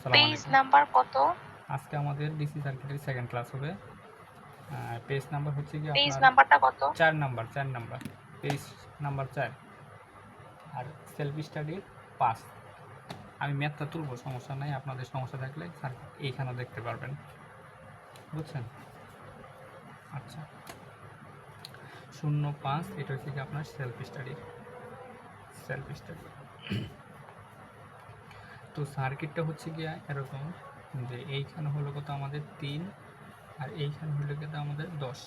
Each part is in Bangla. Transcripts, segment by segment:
পেজ নাম্বার কত? আজকে আমাদের ডিসি সার্কিটের সেকেন্ড ক্লাস হবে। পেজ নাম্বার হচ্ছে কি পেজ আপনার নাম্বারটা কত? 4 নাম্বার পেজ নাম্বার 4 আর সেলফ স্টাডির 5। আমি ম্যাথটা তুলবো, সমস্যা নাই। আপনাদের সমস্যা থাকলে সার্কিট এইখানেও দেখতে পারবেন, বুঝছেন? আচ্ছা, 05 এটা হচ্ছে কি আপনার সেলফ স্টাডি। তো সার্কিটটা হচ্ছে গিয়া এরকম যে এইখানে হলো কত আমাদের 3 আর এইখানে হলো কত আমাদের 10।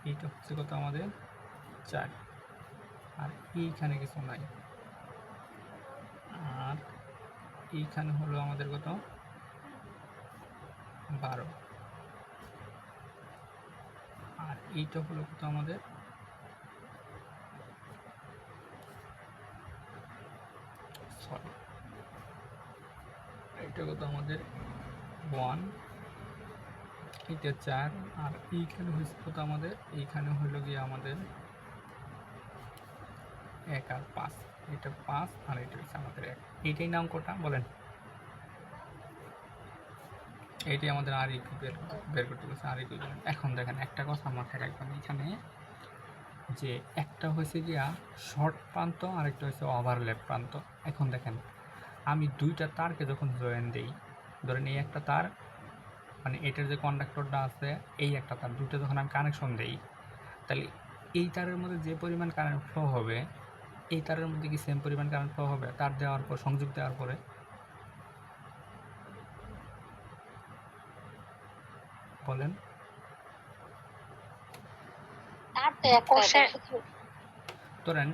এইটা হচ্ছে কত আমাদের 4 আর এইখানে কিছু নাই। আর এইখানে হলো আমাদের কত 12 আর এইটা হলো কত আমাদের 6। এটা কত আমাদের 1, এটা 4 আর এইখানে হয়েছে কত আমাদের, এইখানে হলো গিয়ে আমাদের 1 আর 5। এটা 5 আর এটা হচ্ছে আমাদের 1। এইটাই নাম কোটা বলেন? এইটাই আমাদের আর ইকুই বের করতে বলছে, আর ইকুইভ্যালেন্ট। এখন দেখেন একটা কথা মাথায় রাখবেন এখানে, যে একটা হয়েছে গিয়া শর্ট প্রান্ত আর একটা হচ্ছে ওভারল্যাপ প্রান্ত। এখন দেখেন আমি দুইটা তারকে যখন জয়েন দেই, ধরেন এই একটা তার, মানে এটার যে কন্ডাক্টরটা আছে এই একটা তার, দুটো যখন আমি কানেকশন দেই, তাহলে এই তারের মধ্যে যে পরিমাণ কারেন্ট ফ্লো হবে এই তারের মধ্যে কি সেম পরিমাণ কারেন্ট ফ্লো হবে তার দেওয়ার পর, সংযোগ দেওয়ার পরে? বলেন। ধরেন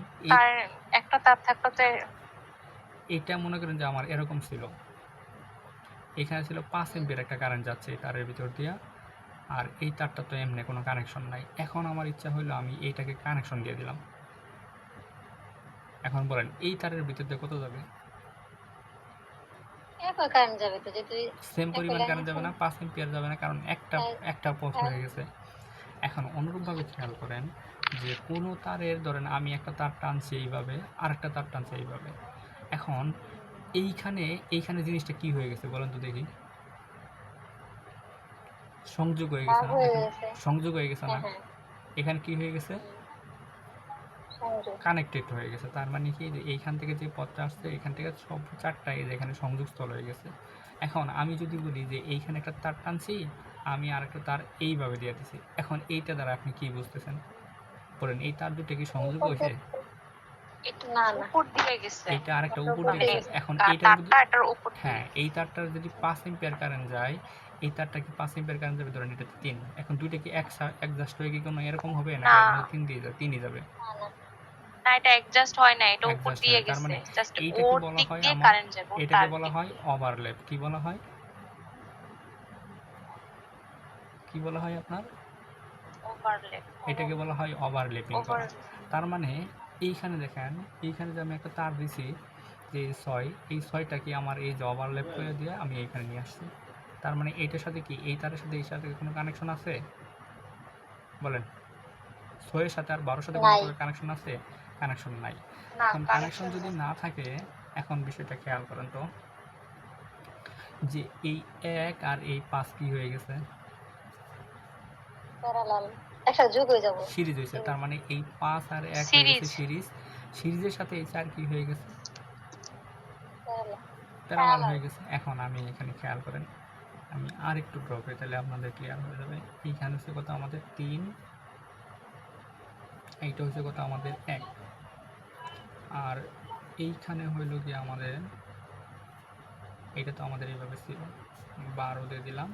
একটা তার থাকলো তো এটা মনে করেন যে আমার এরকম ছিল, এখানে ছিল 5 এম্পিয়ার একটা কারেন্ট যাচ্ছে এই তারের ভিতর দিয়া, আর এই তারটা তো এমনি কোনো কানেকশন নাই। এখন আমার ইচ্ছা হইলো আমি এইটাকে কানেকশন দিয়ে দিলাম। এখন বলেন এই তারের ভিতর দিয়ে কত যাবে? সেম পরিমাণ কারেন্ট যাবে না? 5 এম্পিয়ার যাবে না, কারণ একটা পথ হয়ে গেছে। এখন অনুরূপভাবে খেয়াল করেন যে কোনো তারের, ধরেন আমি একটা তার টানছি এইভাবে আর একটা তার টানছি এইভাবে, এখন এইখানে জিনিসটা কি হয়ে গেছে বলেন তো দেখি? সংযোগ হয়ে গেছে না? সংযোগ হয়ে গেছে না? এখানে কি হয়ে গেছে? কানেক্টেড হয়ে গেছে। তার মানে কি যে এইখান থেকে যে পথটা আসছে এখান থেকে সব 4টা এখানে সংযোগস্থল হয়ে গেছে। এখন আমি যদি বলি যে এইখানে একটা তার টানছি, আমি আর একটা তার এইভাবে দিয়ে দিছি, এখন এইটা দ্বারা আপনি কি বুঝতেছেন বলেন? এই তার দুটো কি সংযোগ হয়েছে? এটা আরেকটা উপর দিয়ে গেছে। এখন এইটার হ্যাঁ, এই তারটার যদি 5 এম্পিয়ার কারেন্ট যায়, এই তারটা কি 5 এম্পিয়ার কারেন্ট যাবে, ধরেন এটা 3। এখন দুইটা কি অ্যাডজাস্ট হয়ে কি কোনো এরকম হবে না? 3 দিয়ে যাবে, 3ই যাবে। না, এটা অ্যাডজাস্ট হয় না, এটা উপর দিয়ে তার মানে গেছে। জাস্ট এইটাকে ওর বলা দিক হয় দিয়ে আমার, কারেন্ট যাবে, এটাকে বলা হয় ওভারল্যাপ। কি বলা হয়? কি বলা হয় আপনার? ওভারল্যাপ। এটাকে বলা হয় ওভারল্যাপিং করা। তার মানে এইখানে দেখেন, এইখানে যে আমি একটা তার দিছি যে 6, এই 6টা কি আমার এই যে ওভারল্যাপ করে দিয়ে আমি এইখানে নিয়ে আসছি। তার মানে এইটার সাথে কি এই তারের সাথে এই সাথে কোনো কানেকশন আছে বলেন? 6 এর সাথে আর 12 সাথে কোনো কানেকশন আছে? কানেকশন নাই। এখন কানেকশন যদি না থাকে, এখন বিষয়টা খেয়াল করেন তো, যে এই 1 আর এই 5 কি হয়ে গেছে? সিরিজ হয়েছে। তার মানে এই 5 আর 1 হয়ে গেছে সিরিজ। সিরিজের সাথে এই 4 কি হয়ে গেছে? প্যারালাল হয়ে গেছে। এখন আমি এখানে খেয়াল করেন, আমি আর একটু ড্র করি তাহলে আপনাদের ক্লিয়ার হয়ে যাবে। এইখানে হচ্ছে কত আমাদের 3, এইটা হচ্ছে কত আমাদের 1, আর এইখানে হইল কি আমাদের, এটা তো আমাদের এইভাবে ছিল 12 দিয়ে দিলাম,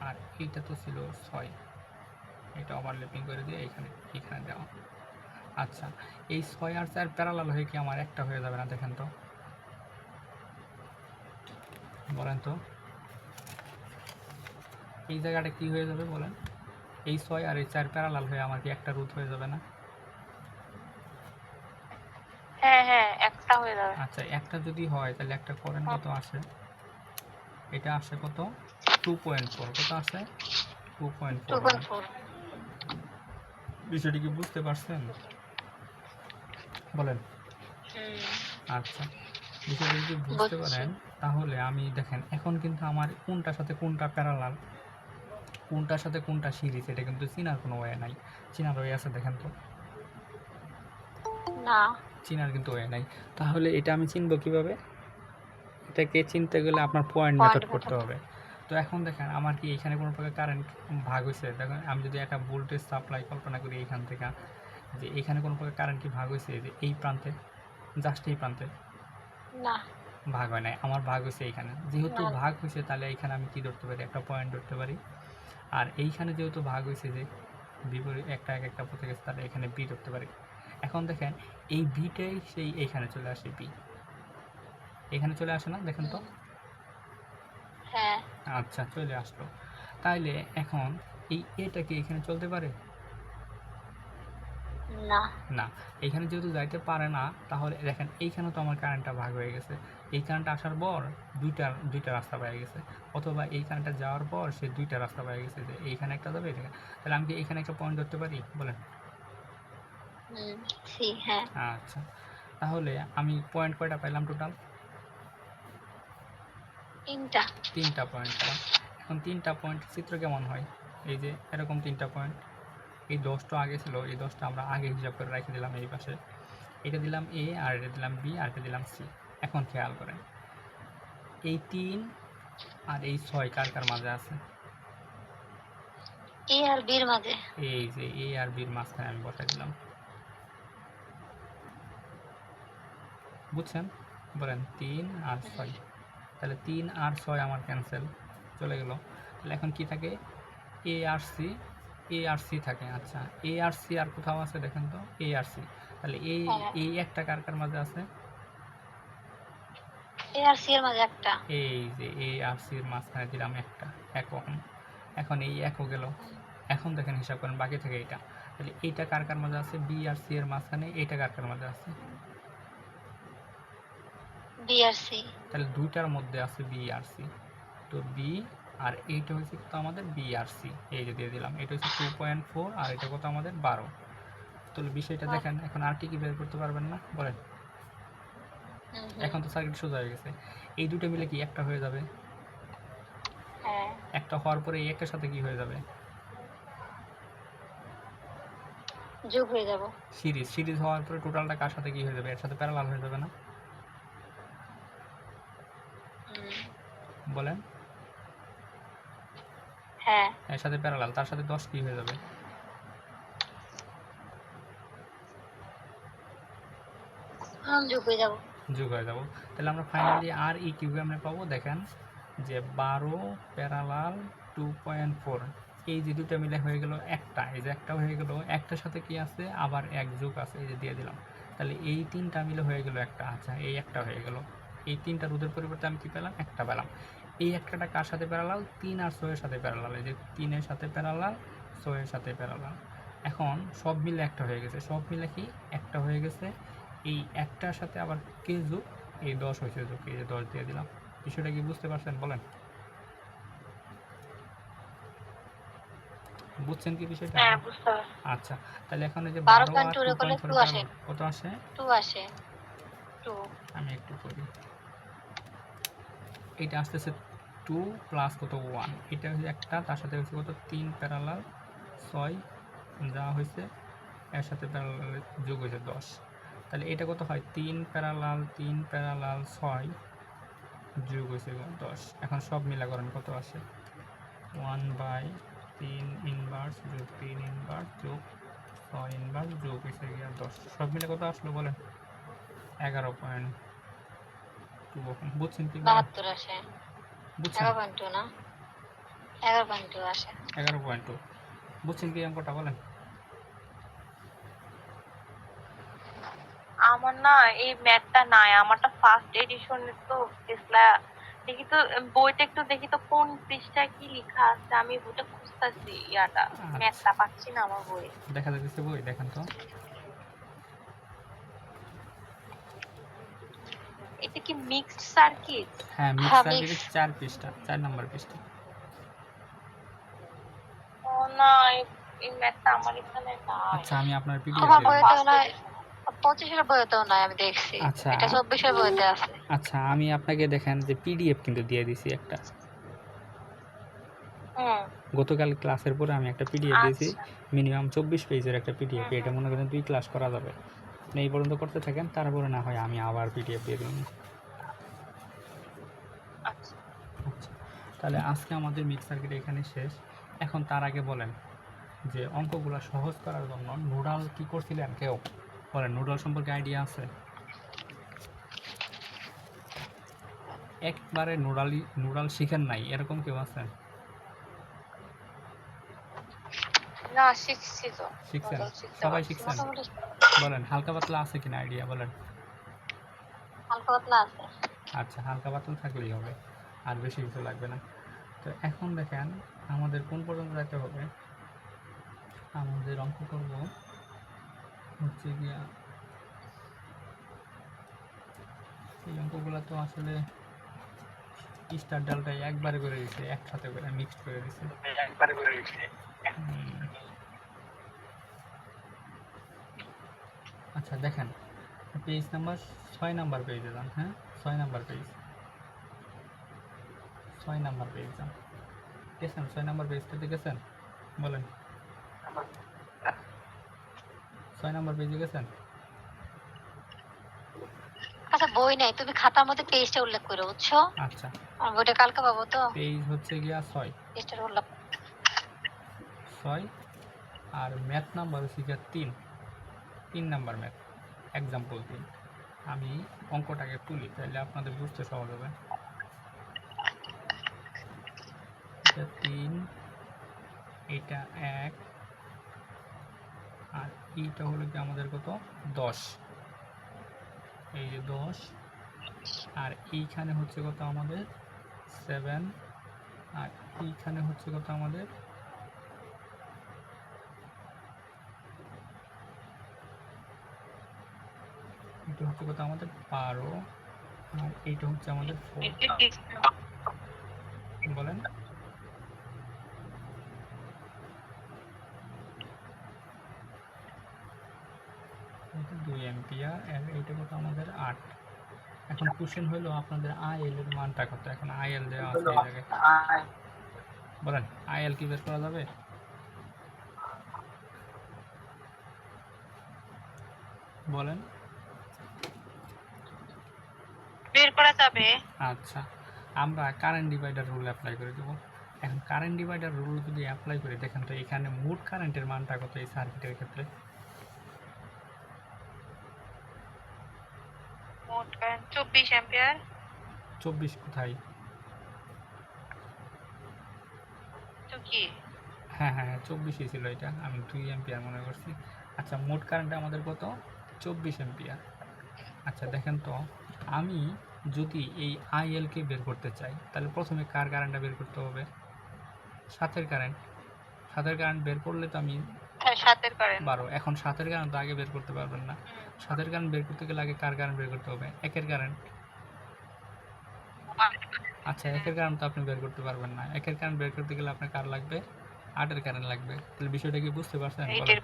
আর এইটা তো ছিল 6, এটা ওভারল্যাপিং করে দিয়ে এইখানে দেওয়া। আচ্ছা, এই 6 আর 4 প্যারালাল হয়ে কি আমার একটা হয়ে যাবে না? দেখেন তো, বলেন তো এই জায়গাটা কি হয়ে যাবে বলেন? এই 6 আর এই 4 প্যারালাল হয়ে আমার কি একটা রুট হয়ে যাবে না? হ্যাঁ, একটা হয়ে যাবে। আচ্ছা, একটা যদি হয় তাহলে একটা করেন কত আসে? এটা আসে কত? 2.4। কত আসে? 2.4। বিষয়টি কি বুঝতে পারছেন বলেন? আচ্ছা, বিষয়টা যদি বুঝতে বুঝছি। পারেন তাহলে আমি দেখেন এখন কিন্তু আমার কোনটার সাথে কোনটা প্যারালাল, কোনটার সাথে কোনটা সিরিজ এটা কিন্তু চেনার কোনো ওয়ে নাই। চেনার ওয়ে আছে দেখেন তো? না। চেনার কিন্তু ওয়ে নাই। তাহলে এটা আমি চিনবো কিভাবে? এটাকে চিনতে গেলে আপনার পয়েন্ট পয়েন্ট মেথড করতে মেথড। হবে। তো এখন দেখেন আমার কি এখানে কোনো প্রকার কারেন্ট ভাগ হইছে? দেখেন আমি যদি একটা ভোল্টেজ সাপ্লাই কল্পনা করি এইখান থেকে, যে এখানে কোনো প্রকার কারেন্ট কি ভাগ হইছে যে এই প্রান্তে? জাস্ট এই প্রান্তে? না। ভাগ হয় নাই। আমার ভাগ হইছে এইখানে। যেহেতু না। ভাগ হইছে তাহলে এইখানে আমি কি ধরতে পারি? একটা পয়েন্ট ধরতে পারি। আর এইখানে যেহেতু ভাগ হইছে যে বিপরীত একটা এক একটা পথে গেছে তাহলে এখানে বি ধরতে পারি। এখন দেখেন এই বিটাই সেই এইখানে চলে আসে বি। এখানে চলে আসে না? দেখেন তো? হ্যাঁ। আচ্ছা, চলে আসলো। তাইলে এখন এই এটা কি এখানে চলতে পারে? না। না। এইখানে যেহেতু যাইতে পারে না তাহলে দেখেন এইখানেও তো আমার কারেন্টটা ভাগ হয়ে গেছে। এই কারেন্টটা আসার পর দুইটা রাস্তা পেয়ে গেছে। অথবা এই কারেন্টটা যাওয়ার পর সে দুইটা রাস্তা পেয়ে গেছে যে এইখানে একটা যাবে এখানে। তাহলে আমি কি এখানে একটা পয়েন্ট ধরতে পারি? বলেন। সি। হ্যাঁ। আচ্ছা। তাহলে আমি পয়েন্ট কয়টা পাইলাম টোটাল? 3টা। 3টা পয়েন্ট পেলাম। এখন 3টা পয়েন্টের চিত্র কেমন হয়? এই যে এরকম 3টা পয়েন্ট। এই 10টা আগে ছিল, এই 10টা আমরা আগে হিসাব করে রেখে দিলাম এই পাশে। এটা দিলাম এ, আর এটা দিলাম বি, আর এটা দিলাম সি। এখন খেয়াল করেন এই 3 আর এই 6 কার কার মাঝে আছে? এ আর বির মাঝে। এই যে এ আর বির মাঝখানে আমি বসাই দিলাম। বুঝছেন? বলেন 3 আর 6। তাহলে 3 আর 6 আমার ক্যান্সেল, চলে গেল। তাহলে এখন কি থাকে? এ আর সি, এ আর সি থাকে। আচ্ছা, এ আর সি আর কোথাও আছে দেখেন তো? এ আর সি। তাহলে এই হ্যাঁ। এই একটা কার কার মাঝে আছে? এ আর সি এর মাঝে একটা। এই যে এ আর সি এর মাঝখানে দিলাম একটা, 1 ওহম। এখন এই 1 গেল। এখন দেখেন হিসাব করেন বাকি থেকে এইটা। তাহলে এইটা কার কার মাঝে আছে? বি আর সি এর মাঝখানে। এইটা কার কার মাঝে আছে? বি আর সি। তাহলে দুইটার মধ্যে আছে বি আর সি। তো বি আর এইটা হচ্ছে কত আমাদের? বি আর সি। এই যে দিয়ে দিলাম। এটা হচ্ছে 2.4 আর এটা কত আমাদের? 12। তাহলে বিষয়টা দেখেন এখন আর কি বের করতে পারবেন না? বলেন। এখন তো সার্কিট সোজা হয়ে গেছে। এই দুটো মিলে কি একটা হয়ে যাবে? হ্যাঁ। একটা হওয়ার পরে এই একটার সাথে কি হয়ে যাবে? যোগ হয়ে যাব। সিরিজ হওয়ার পরে টোটালটা কার সাথে কি হয়ে যাবে? এর সাথে প্যারালাল হয়ে যাবে না? বলেন। হ্যাঁ। এর সাথে প্যারালাল, তার সাথে 10 কি হয়ে যাবে? যোগ হয়ে যাব। যোগ হয়ে যাব। তাহলে আমরা ফাইনালি আর ই কিউবে আমরা পাবো দেখেন যে 12 প্যারালাল 2.4। এই যে দুটো মিলে হয়ে গেল একটা। এই যে একটা হয়ে গেল, একটার সাথে কি আছে? আবার এক যোগ আছে, এই যে দিয়ে দিলাম। তাহলে এই 3টা মিলে হয়ে গেল একটা। আচ্ছা, এই একটা হয়ে গেল। এই 3টা রোধের পরিবর্তে আমি কি পেলাম? একটা পেলাম। এই একটাটা কার সাথে প্যারালাল? 3 আর 6 এর সাথে প্যারালাল। এই যে 3 এর সাথে প্যারালাল, 6 এর সাথে প্যারালাল। এখন সব মিলে একটা হয়ে গেছে। সব মিলে কি একটা হয়ে গেছে? এই একটার সাথে আবার কে যোগ? এই 10 হয়েছে যোগ। এই যে 10 দিয়ে দিলাম। বিষয়টা কি বুঝতে পারছেন? বলেন। বুঝছেন কি বিষয়টা? হ্যাঁ, বুঝতে পারছি। আচ্ছা, তাহলে এখন এই যে 12 12 পয়েন্ট আর 2 রে করলে 2.4 2 আসে। কত আসে? 2 আসে। 2। আমি একটু করি। এইটা আসতেছে 2 প্লাস কত? 1। এটা হচ্ছে একটা, তার সাথে হচ্ছে কত? 3 প্যারালাল 6 যা হয়েছে, এর সাথে প্যারালাল যোগ হয়েছে 10। তাহলে এটা কত হয়? 3 প্যারালাল 6 যোগ হয়েছে 10। এখন সব মিলা করেন কত আসে? 1/3 ইনভার্স যোগ 3 ইনভার্স যোগ 6 ইনভার্স যোগ হয়েছে গিয়া 10। সব মিলে কত আসলো বলেন? 11.2। বুঝছেন কি? 72 আসে। বুঝছেন? 11.2 না? 11.2 আসে। 11.2। বুঝছেন কি অঙ্কটা? বলেন। আমার না এই ম্যাথটা নাই, আমারটা ফার্স্ট এডিশনের তো টেসলা। দেখি তো বইটা একটু দেখি তো কোন পৃষ্ঠায় কি লেখা আছে। আমি বইটা খুঁজতেছি, ইয়াটা ম্যাথটা পাচ্ছি না আমার বই। দেখা যাচ্ছে বই, দেখেন তো। এটা কি মিক্সড সার্কিট? হ্যাঁ, মিক্স সার্কিটের 4 পৃষ্ঠা, 4 নম্বর পৃষ্ঠা। ও না, এই ম্যাথটা আমার এখানে নাই। আচ্ছা, আমি আপনার পিডিএফ আমার দিয়ে বইতে দেব। মনে হয় পঁচিশের বইতেও নাই, আমি দেখছি। আচ্ছা এটা 24-এর বইতে আছে। আচ্ছা, আমি আপনাকে দেখেন যে পিডিএফ কিন্তু দিয়ে দিছি একটা। হুম। গতকাল ক্লাসের পরে আমি একটা পিডিএফ দিয়েছি, আচ্ছা। মিনিমাম 24 পেজের একটা পিডিএফ। হুম এটা হুম। মনে করেন 2 ক্লাস করা যাবে। আপনি এই পর্যন্ত করতে থাকেন, তারপরে না হয় আমি আবার পিডিএফ দিয়ে দিন। আচ্ছা। আচ্ছা, তাহলে আজকে আমাদের মিক্স সার্কিট এখানে শেষ। এখন তার আগে বলেন যে অঙ্কগুলো সহজ করার জন্য নুডাল কি করছিলেন কেউ? বলেন, নুডাল সম্পর্কে আইডিয়া আছে? একবারে নুডাল শিখেন নাই এরকম কেউ আছেন? না, শিখছি তো। শিখছেন? নজল শিখতে সবাই পারছি শিখছেন? মোটামুটি বলেন, হালকা পাতলা আছে কিনা আইডিয়া বলেন। হালকা পাতলা আছে। আচ্ছা, হালকা পাতলা থাকলেই হবে, আর বেশি কিছু লাগবে না। তো এখন দেখেন আমাদের কোন পর্যন্ত যেতে হবে। আমাদের অঙ্ক করব হচ্ছে গিয়া, এই অঙ্কগুলো তো আসলে স্টার ডালটাই একবারে করে দিছে, একসাথে করে মিক্সড করে দিছে। আচ্ছা দেখেন, পেজ নাম্বার 6 নাম্বার পেজে যান। হ্যাঁ, 6 নাম্বার পেজ, 6 নাম্বার পেজ যান। গেছেন? 6 নাম্বার পেজটাতে গেছেন? বলেন, 6 নাম্বার পেজে গেছেন? আচ্ছা, বই নাই, তুমি খাতার মধ্যে পেজটা উল্লেখ করো, বুঝছো? আচ্ছা, আমার বইটা কালকে পাবো তো, পেজ হচ্ছে গিয়া 6, পেজটার উল্লেখ। 6। আর ম্যাথ নাম্বার হচ্ছে গিয়া 3 নাম্বার ম্যাথ, এক্সাম্পল 3। আমি অঙ্কটাকে তুলি, তাহলে আপনাদের বুঝতে সহজ হবে। এটা 3, এটা 1, আর এইটা হলো কি আমাদের কত? 10। এই যে 10, আর এইখানে হচ্ছে কত আমাদের? 7, আর এইখানে হচ্ছে কত আমাদের? এটা হচ্ছে কত আমাদের? 12, আর এইটা হচ্ছে আমাদের 4। বলেন, এটা 2 এম্পিয়ার, আর এইটা কত আমাদের? 8। এখন কোশ্চেন হলো আপনাদের আইএল এর মানটা কত? এখন আইএল দেওয়া আছে এই জায়গায়। বলেন, আইএল কি বের করা যাবে? বলেন। বের করা যাবে। আচ্ছা, আমরা কারেন্ট ডিভাইডার রুল অ্যাপ্লাই করে দেবো। এখন কারেন্ট ডিভাইডার রুল যদি অ্যাপ্লাই করি, দেখেন তো এখানে মোট কারেন্টের মানটা কত এই সার্কিটের ক্ষেত্রে? মোট কারেন্ট 24 অ্যাম্পিয়ার। 24 কোথায়? তো কি? হ্যাঁ হ্যাঁ, 24ই ছিল, এটা আমি 2 এম্পিয়ার মনে করছি। আচ্ছা, মোট কারেন্ট আমাদের কত? 24 এম্পিয়ার। আচ্ছা দেখেন তো, আমি যদি এই আইএলকে বের করতে চাই, তাহলে প্রথমে কার কারেন্টটা বের করতে হবে? সাথের কারেন্ট। সাথের কারেন্ট বের করলে তো আমি হ্যাঁ, 7 কারেন্ট। 12। এখন সাথের কারেন্ট তো আগে বের করতে পারবেন না। সাথের কারেন্ট বের করতে গেলে আগে কার কারেন্ট বের করতে হবে? একের কারেন্ট। আচ্ছা, একের কারেন্ট তো আপনি বের করতে পারবেন না। একের কারেন্ট বের করতে গেলে আপনার কার লাগবে? 8-এর কারেন্ট লাগবে। তাহলে বিষয়টা কি বুঝতে পারছেন? বলেন।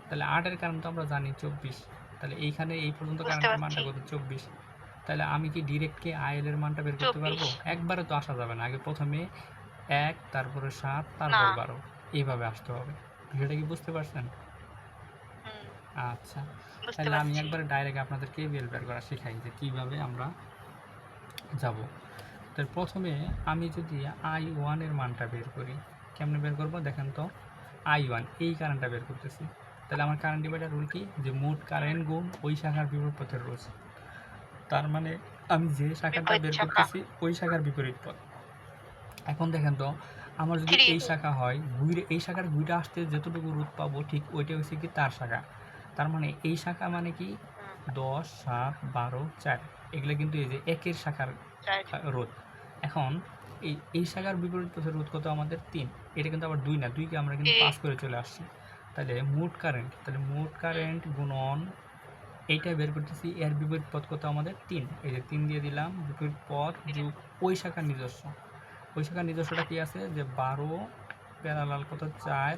তাহলে 8-এর কারেন্ট তো আমরা জানি 24। তাহলে এইখানে এই পর্যন্ত কারেন্টের মানটা কত? 24। তাহলে আমি কি ডিরেক্ট কি আইএল এর মানটা বের করতে পারবো? একবারে তো আসা যাবে না, আগে প্রথমে 1, তারপরে 7, তারপর 12, এইভাবে আসতে হবে। বিষয়টা কি বুঝতে পারছেন? আচ্ছা, তাহলে আমি একবারে ডাইরেক্ট আপনাদের কেভিএল বের করা শেখাই যে কিভাবে আমরা যাব। তাহলে প্রথমে আমি যদি I1 এর মানটা বের করি, কেমনে বের করব? দেখেন তো, I1 এই কারেন্টটা বের করতেছি। তাহলে আমার কারেন্ট ডিভাইডার রুল কি? যে মোট কারেন্ট গুণ ওই শাখার বিপরীত পথের রোধ। তার মানে আমি যে শাখাটা বের করতেছি ওই শাখার বিপরীত পথ। এখন দেখেন তো, আমার যদি এই শাখা হয়, ঘুরে এই শাখার ঘুরে আসতে যতটুকু রোধ পাবো, ঠিক ওইটা হচ্ছে কি তার শাখা। তার মানে এই শাখা মানে কি? 10, 7, 12, 4, এগুলো কিন্তু এই যে একের শাখার রোধ। এখন এই শাখার বিপরীত পথের রোধ কত আমাদের? 3। এটা কিন্তু আবার 2 না, 2কে আমরা কিন্তু 5 করে চলে আসছি। তাহলে মোট কারেন্ট গুণন এইটা বের করতেছি, এর বিপরীত পথ কত আমাদের? 3। এই যে 3 দিয়ে দিলাম, বিপরীত পথ যোগ ওই শাখার নিজস্ব। ওই শাখার নিজস্বটা কি আছে? যে 12 প্যারালাল কত? 4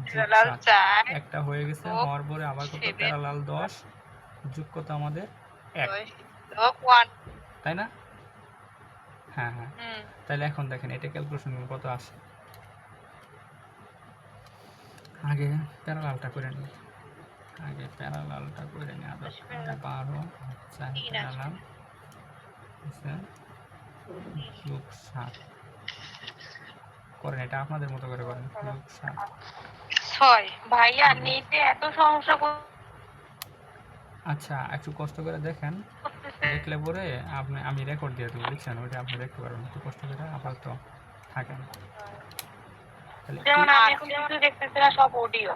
যোগ প্যারালাল 7 4 একটা হয়ে গেছে, যোগ হওয়ার পরে আবার কত 7 প্যারালাল 10 যোগ কত আমাদের 1, 10 যোগ 1 তাই না? হ্যাঁ হ্যাঁ। হুম তাহলে এখন দেখেন এটা ক্যালকুলেশন কত আসে। আগে প্যারালালটা করে নিই, আগে প্যারালালটা করে নেওয়া দরকার। 12 4 3 প্যারালাল আসবে যোগ 7 করেন, এটা আপনাদের মতো করে করেন, যোগ 7। 6 ভাইয়া নেটে এত সমস্যা আচ্ছা একটু কষ্ট করে দেখেন, করতেছে দেখলে পরে আমি রেকর্ড দিয়ে দেবো, বুঝছেন? ওইটা আপনি দেখতে পারবেন, একটু কষ্ট করে আপাতত থাকেন। তাহলে যেমন আমি এখন কিছু দেখতেছি না, সব অডিও।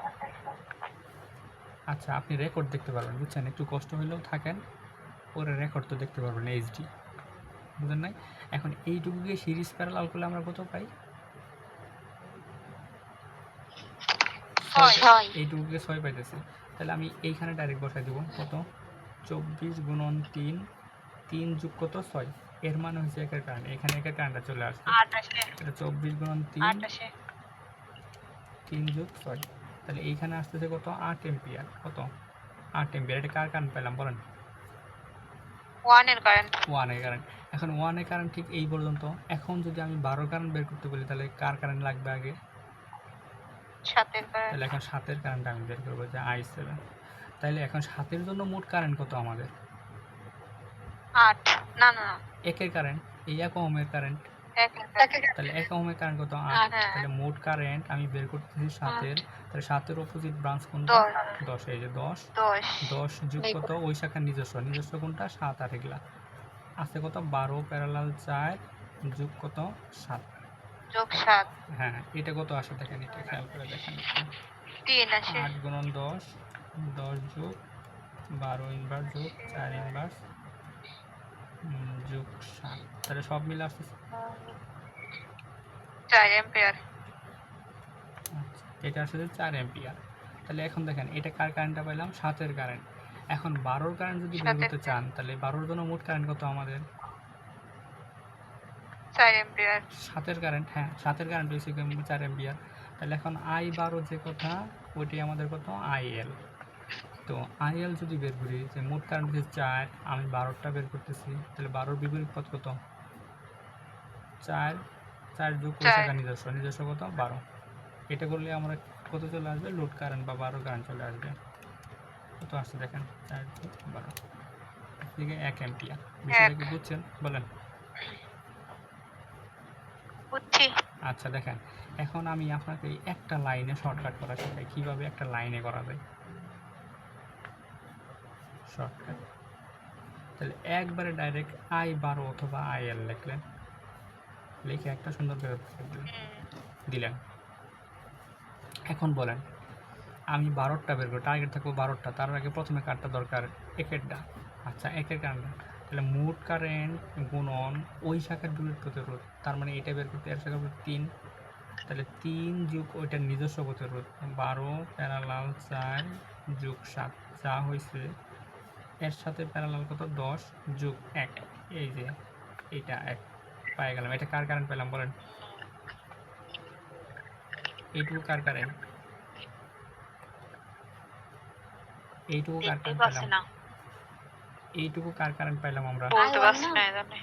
আচ্ছা আপনি রেকর্ড দেখতে পারবেন, বুঝছেন? একটু কষ্ট হলেও থাকেন, পরে রেকর্ড তো দেখতে পারবেন এইচডি, বুঝলেন নাই? এখন এইটুকুকে সিরিজ প্যারালাল করলে আমরা কত পাই? 6 এইটুকুকে 6 পাইতেছি। তাহলে আমি এইখানে ডাইরেক্ট বসাই দেবো, কত 24 গুণন 3, 3 যোগ কত 6, এর মানে হচ্ছে একের কারণে, এখানে একের কারণটা চলে আসবে। 8 আসে এটা 24 গুণন 3, 8 আসে 3 যোগ 6, তাহলে এইখানে আসতেছে কত 8 এম্পিয়ার। কত 8 এম্পিয়ার। এটা কার কারেন্ট পেলাম বলেন? 1 এর কারেন্ট 1 এর কারেন্ট। এখন 1 এর কারেন্ট ঠিক এই পর্যন্ত। এখন যদি আমি 12 কারেন্ট বের করতে বলি তাহলে কার কারেন্ট লাগবে আগে? 7 এর কারেন্ট তাহলে এখন 7 এর কারেন্ট আমি বের করবো, যে I7। তাহলে এখন 7 এর জন্য মোট কারেন্ট কত আমাদের? 8 না না 1 এর কারেন্ট, এই 1 ওহমের কারেন্ট। 1 এর কারেন্ট তাহলে 1 ওহমের কারেন্ট কত? 8। হ্যাঁ। তাহলে মোট কারেন্ট আমি বের করতেছি 7 এর, তাহলে 7 এর অপোজিট ব্রাঞ্চ কোনটা? 10। এই যে 10, 10 যোগ কত ওই শাখার নিজস্ব, নিজস্ব কোনটা? 7 আর এগুলা আছে কত? 12 প্যারালাল 4 যোগ কত? 7 যোগ 7 হ্যাঁ, এটা কত আসে দেখেন, এটা খেয়াল করে দেখেন। 3 আসে 8 গুণন 10, 10 যোগ 12 ইনভার্স যোগ 4 ইনভার্স যোগ 7, তাহলে সব মিলে আসতেছে। 4 এম্পিয়ার আচ্ছা এটা আসলে 4 এম্পিয়ার। তাহলে এখন দেখেন এটা কার কারেন্টটা পাইলাম? 7 এর কারেন্ট। এখন 12 কারেন্ট যদি বের করতে চান তাহলে 12 জন্য মোট কারেন্ট কত আমাদের? 4 এম্পিয়ার 7 এর কারেন্ট, হ্যাঁ 7 এর কারেন্ট হচ্ছে 4 এম্পিয়ার। তাহলে এখন I12 যে কথা ওইটি আমাদের কত? IL। তো IL যদি বের করি যে মোট কারেন্ট হচ্ছে 4, আমি 12টা বের করতেছি, তাহলে 12 বিপরীত পদ কত? 4, 4 যোগ ওই শাখা নিজস্ব, নিজস্ব কত? 12। এটা করলে আমরা কত চলে আসবে? লোড কারেন্ট বা 12 কারেন্ট চলে আসবে। কত আসছে দেখেন, 4 যোগ 12 থেকে 1 এম্পিয়ার। বিষয়টা কি বুঝছেন বলেন? বুঝছি আচ্ছা দেখেন, এখন আমি আপনাকে একটা লাইনে শর্টকাট করা শেখাই, কীভাবে একটা লাইনে করা যায় শর্টকাট। তাহলে একবারে ডাইরেক্ট I12 অথবা IL লিখলেন, লিখে একটা সুন্দর করে দিলেন। এখন বলেন আমি 12টা বের করি, টার্গেট থাকবো 12টা, তার আগে প্রথমে কারটা দরকার? একেরটা। আচ্ছা একের কারেন্ট, তাহলে মোট কারেন্ট গুণন ওই শাখার বিপরীত প্রতিরোধ, তার মানে এটা বের করতে এর শাখার বিপরীত 3, তাহলে 3 যোগ ওইটার নিজস্ব প্রতিরোধ 12 প্যারালাল 4 যোগ 7 যা হয়েছে এর সাথে প্যারালাল কত? 10 যোগ 1, এই যে এইটা 1 পাই গেলাম। এটা কার কারেন্ট পেলাম বলেন? এইটুকু কার কারেন্ট? এইটুকু কার কারেন্ট পেলাম? এইটুকু কার কারেন্ট পাইলাম আমরা? বলতে পারছি না জানি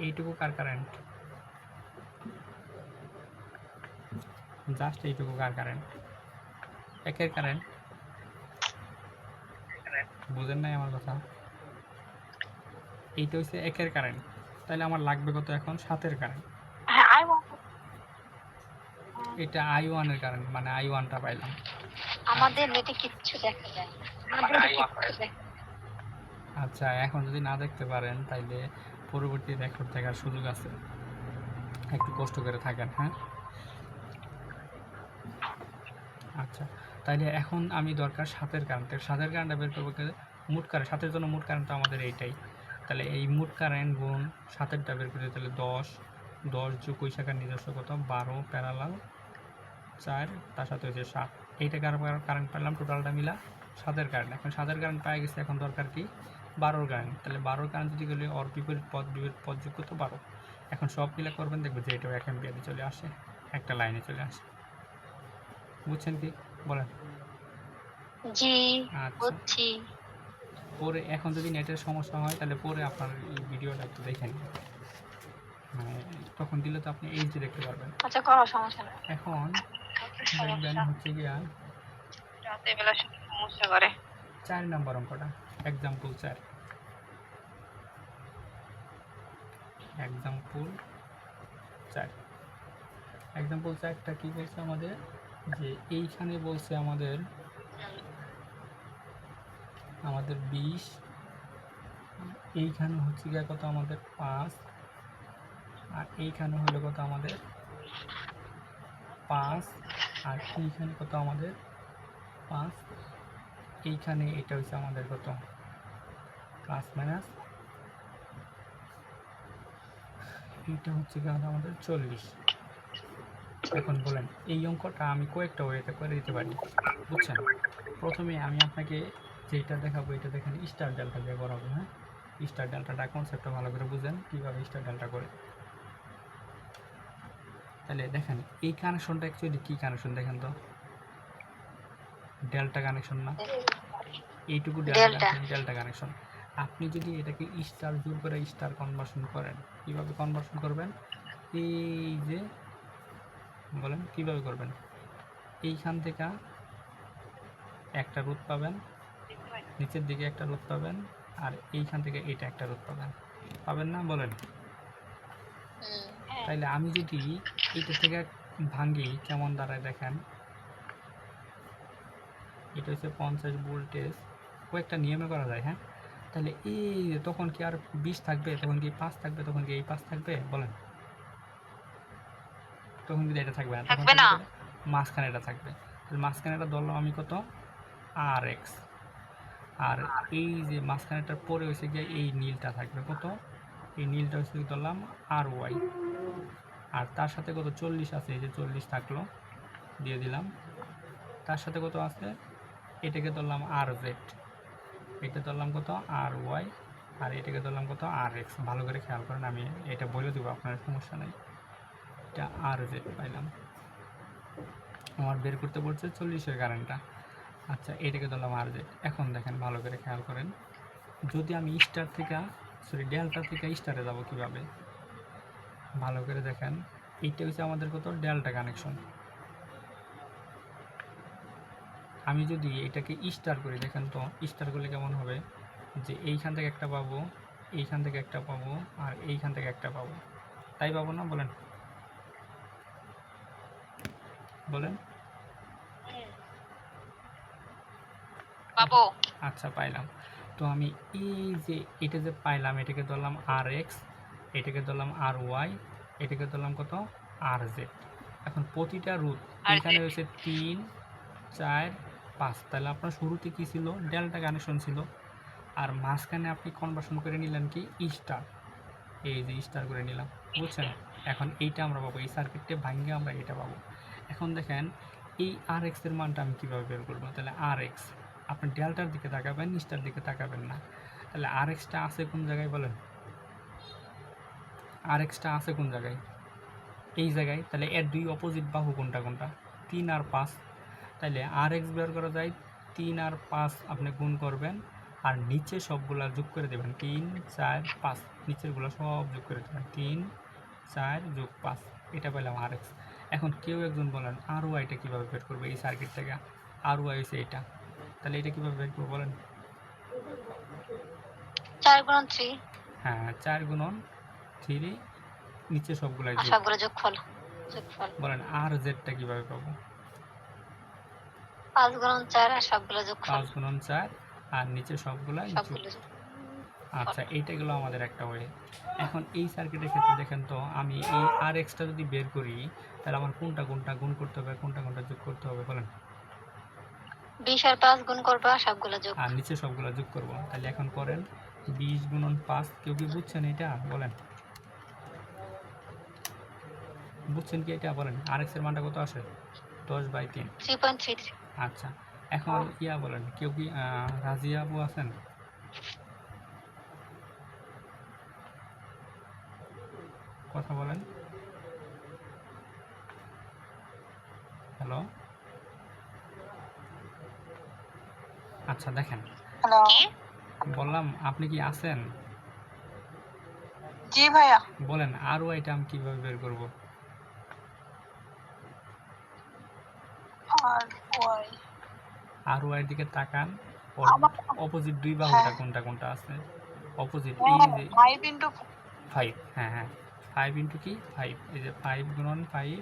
এইটুকু কার কারেন্ট? জাস্ট এইটুকু কার কারেন্ট? একের কারেন্ট। বুঝেন নাই আমার কথা? এইটা হচ্ছে একের কারেন্ট, তাহলে আমার লাগবে কত এখন? 7 এর কারেন্ট। হ্যাঁ আই এটা I1 এর কারেন্ট, মানে I1টা পাইলাম। আমাদের নেটে কিচ্ছু দেখা যায় না। আমাদের নেটে কিচ্ছু দেখা যায় না। আচ্ছা এখন যদি না দেখতে পারেন তাইলে পরবর্তী রেকর্ড দেখার সুযোগ আছে, একটু কষ্ট করে থাকেন। হ্যাঁ আচ্ছা তাইলে এখন আমি দরকার 7 এর কারেন্ট, 7 এর কারেন্টটা বের করবো মোট কারেন্ট, 7 এর জন্য মোট কারেন্ট তো আমাদের এইটাই, তাহলে এই মোট কারেন্ট গুণ 7এরটা বের করতে, তাহলে 10 যোগ ওই শাখার নিজস্ব কত? 12 প্যারালাল 4 তার সাথে হচ্ছে 7, এইটা কারেন্ট পেলাম টোটালটা মিলা 7 এর কারেন্ট। এখন 7 এর কারেন্ট পাই গেছে, এখন দরকার কি? 12 কারেন্ট। তাহলে 12 কারেন্ট যদি গেলে ওর বিপরীত পদ যোগ কত? 12। এখন সব মিলে করবেন, দেখবেন যে এটাও 1 এম্পিয়ারে চলে আসে, একটা লাইনে চলে আসে। বুঝছেন কি বলেন? জি, আচ্ছা, বুঝছি। পরে এখন যদি নেটের সমস্যা হয় তাহলে পরে আপনার এই ভিডিওটা একটু দেখে নিন, মানে তখন দিলে তো আপনি এইচডি দেখতে পারবেন। আচ্ছা, করো, সমস্যা নেই। এখন দেখবেন সমস্যা হচ্ছে গিয়া রাতে বেলা শুধু সমস্যা করে। 4 নাম্বার অঙ্কটা, এক্সাম্পল 4। এক্সাম্পল 4, এক্সাম্পল 4টা কি বলছে আমাদের, যে এইখানে বলছে আমাদের 20, এইখানে হচ্ছে গিয়া কত আমাদের 5, আর এইখানে হলো কত আমাদের 5, আর এইখানে কত আমাদের 5, এইখানে এটা হচ্ছে আমাদের কত প্লাস মাইনাস, এইটা হচ্ছে গিয়ে আমাদের 40। এখন বলেন এই অঙ্কটা আমি কয়েকটা ওয়েতে করে দিতে পারি, বুঝছেন? প্রথমে আমি আপনাকে যেটা দেখাবো এটা দেখেন স্টার ডেল্টা দিয়ে করাবো। হ্যাঁ, স্টার ডেল্টাটা কনসেপ্টটা ভালো করে বুঝেন কীভাবে স্টার ডেল্টা করে। তাহলে দেখেন এই কানেকশনটা অ্যাকচুয়ালি কী কানেকশন দেখেন তো, ডেল্টা কানেকশন না? এইটুকু ডেল্টা। Delta connection. আপনি যদি এটাকে স্টার জোর করে স্টার কনভার্সন করেন, কীভাবে কনভার্সন করবেন? এই যে বলেন কীভাবে করবেন? এইখান থেকে একটা রুট পাবেন, নিচের দিকে একটা রুট পাবেন, আর এইখান থেকে এইটা একটা রুট পাবেন, পাবেন না বলেন? তাইলে আমি যদি এইটা থেকে ভাঙি কেমন দাঁড়ায় দেখেন, এটা হচ্ছে 50 ভোল্টেজ, কয়েকটা নিয়মে করা যায়। হ্যাঁ, তাহলে এই তখন কি আর 20 থাকবে? তখন কি 5 থাকবে? তখন কি এই 5 থাকবে বলেন? তখন কিন্তু এটা থাকবে না, তখন থাকবে না। থাকবে মাঝখানে এটা থাকবে। তাহলে মাঝখানে এটা ধরলাম আমি কত আর এক্স, আর এই যে মাঝখানেটার পরে হয়েছে গিয়ে এই নীলটা থাকবে কত, এই নীলটা হচ্ছে ধরলাম আর ওয়াই, আর তার সাথে কত 40 আছে, এই যে 40 থাকলো দিয়ে দিলাম, তার সাথে কত আছে এটাকে ধরলাম আর জেড, এটা ধরলাম কত আর ওয়াই, আর এটাকে ধরলাম কত আর এক্স। ভালো করে খেয়াল করেন, আমি এটা বলে দেবো, আপনার সমস্যা নেই। এটা আর জেড পাইলাম, আমার বের করতে পড়ছে 40-এর কারেন্টটা। আচ্ছা, এটাকে ধরলাম আর জেড। এখন দেখেন ভালো করে খেয়াল করেন, যদি আমি স্টার থেকে ডেল্টা থেকে স্টারে যাব কীভাবে, ভালো করে দেখেন। এইটা হচ্ছে আমাদের কত ডেল্টা কানেকশন। আমি যদি এটাকে স্টার করি দেখেন তো, স্টার করলে কেমন হবে, যে এইখান থেকে একটা পাবো, এইখান থেকে একটা পাবো, আর এইখান থেকে একটা পাবো, তাই পাবো না বলেন? বলেন বাবু, আচ্ছা, পাইলাম। তো আমি এই যে এটা যে পাইলাম, এটাকে ধরলাম আর এক্স, এটাকে ধরলাম আর ওয়াই, এটাকে ধরলাম কত আর জেড। এখন প্রতিটা রুট আর এইখানে হয়েছে 3, 4, 5, তাহলে আপনার শুরুতে কী ছিল ডেল্টা কানেকশন ছিল, আর মাঝখানে আপনি কনভার্সন করে নিলেন কি স্টার, এই যে স্টার করে নিলাম, বুঝছেন? এখন এইটা আমরা পাবো, এই সার্কিটটা ভাঙে আমরা এটা পাবো। এখন দেখেন এই আর এক্সের মানটা আমি কীভাবে বের করবো, তাহলে আর এক্স, আপনি ডেল্টার দিকে তাকাবেন, স্টার দিকে তাকাবেন না। তাহলে আর এক্সটা আছে কোন জায়গায় বলেন? আর এক্সটা আছে কোন জায়গায়? এই জায়গায়। তাহলে এর দুই অপোজিট বাহু কোনটা কোনটা? 3 আর 5। তাহলে আর এক্স বের করা যায় 3 আর 5 আপনি গুণ করবেন, আর নিচে সবগুলা যোগ করে দেবেন, 3, 4, 5, নিচেরগুলো সব যোগ করে দেবেন, 3, 4 যোগ 5, এটা পেলাম আর এক্স। এখন কেউ একজন বলেন আর ওয়াইটা কীভাবে বের করবে এই সার্কিট থেকে? আর ওয়াই হচ্ছে এটা, তাহলে এটা কীভাবে বের করবো বলেন? 4 গুণন 3, হ্যাঁ, 4 গুণন 3, নিচে সবগুলাই আর যোগ। সবগুলো যোগফল। বলেন আর জেডটা কীভাবে পাবো? 5 গুণন 4 আর সবগুলো যোগফল। 5 গুণন 4 আর নিচে সবগুলাই যোগ। সবগুলো যোগ। আচ্ছা, এইটা গেলো আমাদের একটা ওয়ে। এখন এই সার্কিটের ক্ষেত্রে দেখেন তো, আমি এই আর এক্সটা যদি বের করি তাহলে আমার কোনটা কোনটা গুণ করতে হবে, কোনটা কোনটা যোগ করতে হবে বলেন? 20 আর 5 গুণ করবা, সবগুলো যোগ। আর নিচে সবগুলো যোগ করব। তাহলে এখন করেন 20 গুণন 5, কেউ কি বুঝছেন এটা বলেন? বুঝছেন কি এটা বলেন? আর এক্স এর মানটা কত আসে? 10/3। 3.33। আচ্ছা, এখন ইয়া বলেন, কেউ কি রাজিয়া আপু আছেন? কথা বলেন। হ্যালো, আচ্ছা দেখেন, হ্যালো, কি বললাম আপনি কি আছেন? জি ভাইয়া। বলেন আরও আইটেম কিভাবে বের করব? আর ওয়াই আরও এর দিকে তাকান, আমার অপোজিট দুই বাহুটা হ্যাঁ কোনটা কোনটা আছে? অপোজিট এই হ্যাঁ যে 5 * 5, হ্যাঁ হ্যাঁ 5 ইন্টু কি 5, এই যে 5 গুণন 5,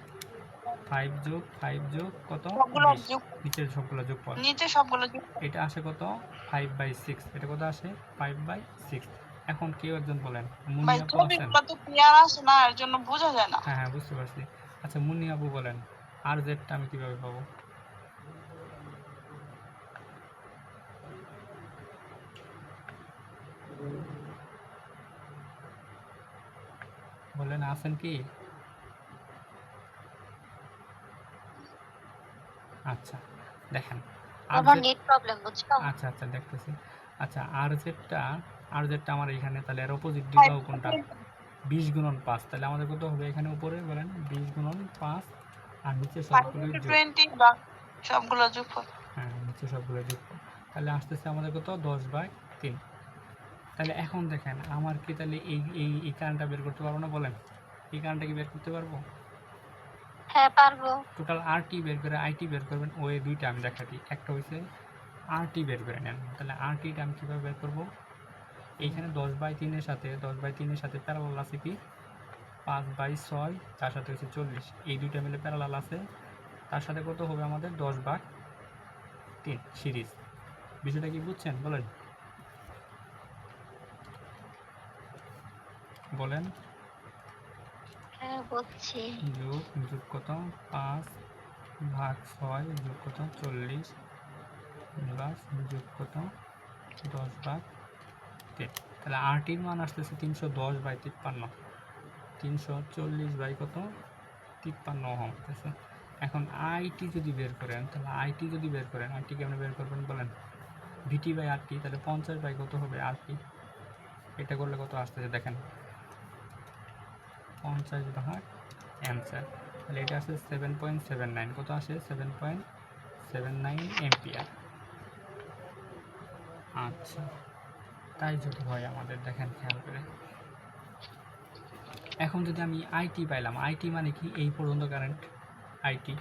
5 যোগ 5 যোগ কত সবগুলো 20, যোগ, নিচের সবগুলো যোগফল। নিচে সবগুলো যোগ। এটা আসে কত 5/6, এটা কত আসে 5/6। এখন কেউ একজন বলেন, মুন্নি ভাই আপু আছেন? ছবিগুলো তো ক্লিয়ার আসে না, এর জন্য বোঝা যায় না। হ্যাঁ হ্যাঁ বুঝতে পারছি। আচ্ছা মুন্নি আপু বলেন আর জেডটা আমি কিভাবে পাবো? বলেন আছেন কি? আচ্ছা দেখেন আর তোমার জেড, নেট প্রবলেম বুঝছো? আচ্ছা আচ্ছা দেখতেছি। আচ্ছা আর জেডটা আমার এখানে, তাহলে এর অপোজিট দুই 5 বাহু কোনটা? 20 গুণন 5, তাহলে আমাদের কত হবে এখানে উপরে বলেন? 20 গুণন 5 আর নিচে সবগুলোর যোগ। 20 বা সবগুলো যোগ করো। হ্যাঁ নিচে সবগুলো যোগ করো। তাহলে আসতেছে আমাদের কত 10/3। তাহলে এখন দেখেন আমার কি তাহলে এই কারেন্টটা বের করতে পারবো না? বলেন এই কারেন্টটা কি বের করতে পারবো? হ্যাঁ পারবো। টোটাল আরটি বের করে আইটি বের করবেন, ওই দুইটা আমি দেখা দিই। একটা হচ্ছে আরটি বের করে নেন, তাহলে আরটিটা আমি কীভাবে বের করবো? এইখানে 10/3-এর সাথে 10/3-এর সাথে প্যারালাল আছে কি 5/6, তার সাথে হচ্ছে 40, এই দুইটা মিলে প্যারালাল আছে। তার সাথে কত হবে আমাদের 10/3 সিরিজ। বিষয়টা কি বুঝছেন? বলেন বলেন। হ্যাঁ বুঝছি। যোগ যোগ কত 5/6 যোগ কত 40 প্লাস যোগ কত 10/3। তাহলে আরটির মান আসতেছে 310/53, 340 কত 53 ওহম আছে। এখন আইটি যদি বের করেন, তাহলে আইটি কেমন বের করবেন বলেন? VT/RT, তাহলে 50 কত হবে আরটি? এটা করলে কত আসতেছে দেখেন, 50 অ্যান্সার। তাহলে এটা আসছে 7.79, কত আসে 7.79 এম্পিয়ার। আচ্ছা তাই যদি হয় আমাদের, দেখেন খেয়াল করে। এখন যদি আমি আইটি পাইলাম, আইটি মানে কি এই পর্যন্ত কারেন্ট আইটি,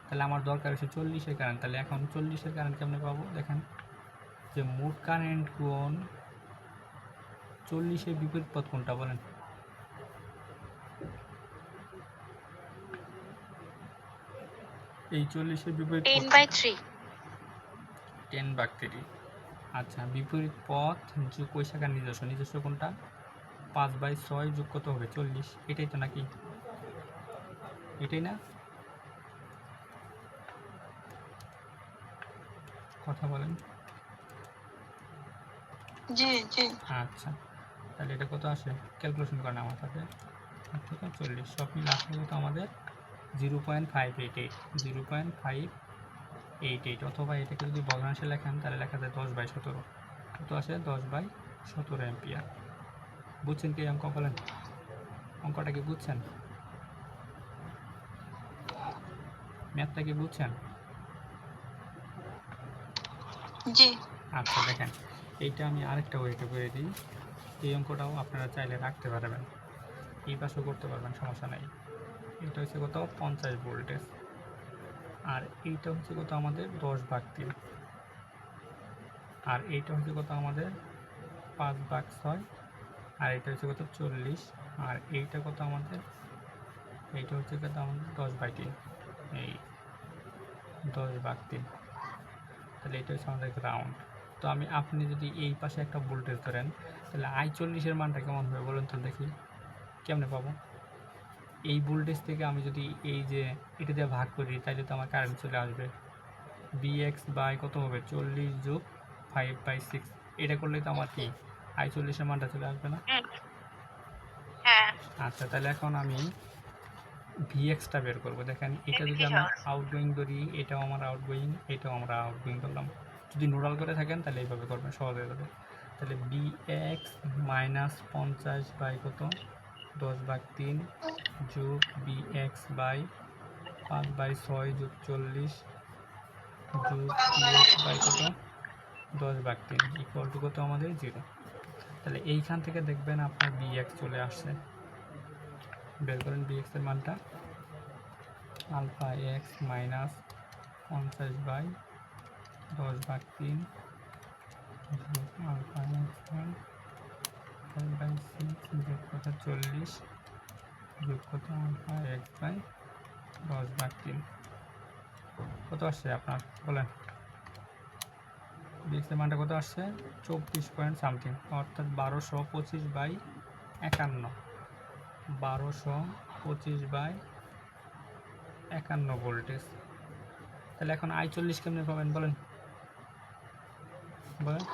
তাহলে আমার দরকার হচ্ছে 40-এর কারেন্ট। তাহলে এখন 40-এর কারেন্ট কেমনে পাবো? দেখেন যে মোট কারেন্ট কোণ 40-এর বিপরীত পথ কোনটা বলেন? এই 40-এর বিপরীত পথ 10/3। 10/3। আচ্ছা বিপরীত পথ যোগ ওই শাখার নিজস্ব কোনটা? 5/6 যোগ কত হবে 40, এটাই তো নাকি? এটাই না? কথা বলেন। জি জি আচ্ছা তাহলে এটা কত আসে? ক্যালকুলেশন করেন আমার সাথে। 40 সব মিলে আসলে তো আমাদের 0.588, 0.588, অথবা এটাকে যদি ভগ্নাংশে লেখেন তাহলে লেখা যায় 10/17, কত আসে 10/17 এম্পিয়ার। বুঝছেন কি অঙ্ক? বলেন অঙ্কটা কি বুঝছেন? ম্যাথটা কি বুঝছেন? জি। আচ্ছা দেখেন এইটা আমি আরেকটা ওয়েতে করে দিই। এই অঙ্কটাও আপনারা চাইলে রাখতে পারবেন, এই পাশেও করতে পারবেন, সমস্যা নাই। এটা হচ্ছে কত 50 ভোল্টেজ, আর এইটা হচ্ছে কত আমাদের 10/3, আর এইটা হচ্ছে কত আমাদের 5/6, আর এটা হচ্ছে কত 40, আর এইটা কত আমাদের, এইটা হচ্ছে কত আমাদের 10/3, এই 10/3। তাহলে এটা হচ্ছে আমাদের গ্রাউন্ড। তো আপনি যদি এই পাশে একটা ভোল্টেজ ধরেন, তাহলে I40-এর মানটা কেমন হবে বলুন তো দেখি, কেমনে পাবো? এই ভোল্টেজ থেকে আমি যদি এই যে এটা দিয়ে ভাগ করি, তাহলে তো আমার কারেন্ট চলে আসবে Vx বাই কত হবে 40 যোগ 5/6, এটা করলে তো আমার কি I40-এর মানটা চলে আসবে না? হ্যাঁ আচ্ছা তাহলে এখন আমি Vx-টা বের করবো। দেখেন এটা যদি আমি আউটগোয়িং ধরি, এটাও আমার আউটগোয়িং, এটাও আমরা আউটগোয়িং করলাম। যদি নোডাল করে থাকেন তাহলে এইভাবে করবেন, সহজ হয়ে যাবে। তাহলে Vx মাইনাস 50 বাই কত 10/3 যোগ Vx বাই 5/6 যোগ 40 যোগ Vx বাই কত 10/3 ইকুয়াল টু কত আমাদের 0। তাহলে এইখান থেকে দেখবেন আপনার bx চলে আসছে। বের করেন bx এর মানটা। Alpha x minus 50/10/3 alpha x 5/6 যোগ কত 40 যোগ কত আলফা এক্স বাই 10/3 কত আসছে আপনার বলেন? bx এর মানটা কত আসছে? 24 পয়েন্ট সামথিং, অর্থাৎ 1225/51 1225/51 ভোল্টেজ। তাহলে এখন I40 কেমনে পাবেন বলেন? বলেন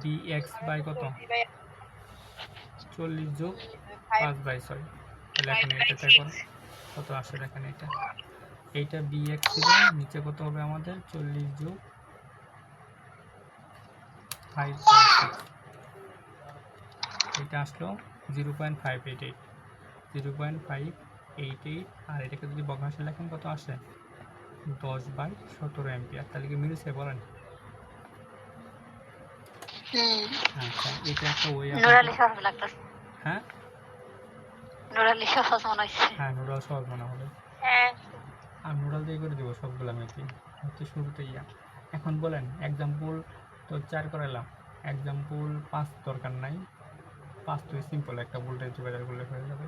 bx বাই কত 40 যোগ 5/6। তাহলে এখন এটা দেখুন কত আসে, দেখেন এইটা bx ছিল, নিচে কত হবে আমাদের 40 যোগ 5/6, এটা আসলো 0.588 0.588। আর এটাকে যদি বর্গমূলে লেখেন কত আসে 10/17 অ্যাম্পিয়ার। তাহলে কি মিলছে বলেন? আচ্ছা, এটা একটা ওয়ে নুরালি সহজ লাগতেছে। হ্যাঁ নুরালি সহজ মনে হচ্ছে। হ্যাঁ, নুডল সহজ মনে হবে। হ্যাঁ আর নুডল দিয়ে করে দেবো সবগুলো মেপি, হচ্ছে শুরুতে এখন বলেন এক্সাম্পল তো 4 করালাম, এক্সাম্পল 5 দরকার নাই, 5 তো সিম্পল, একটা ভোল্টেজ ডিভাইডার করলে হয়ে যাবে।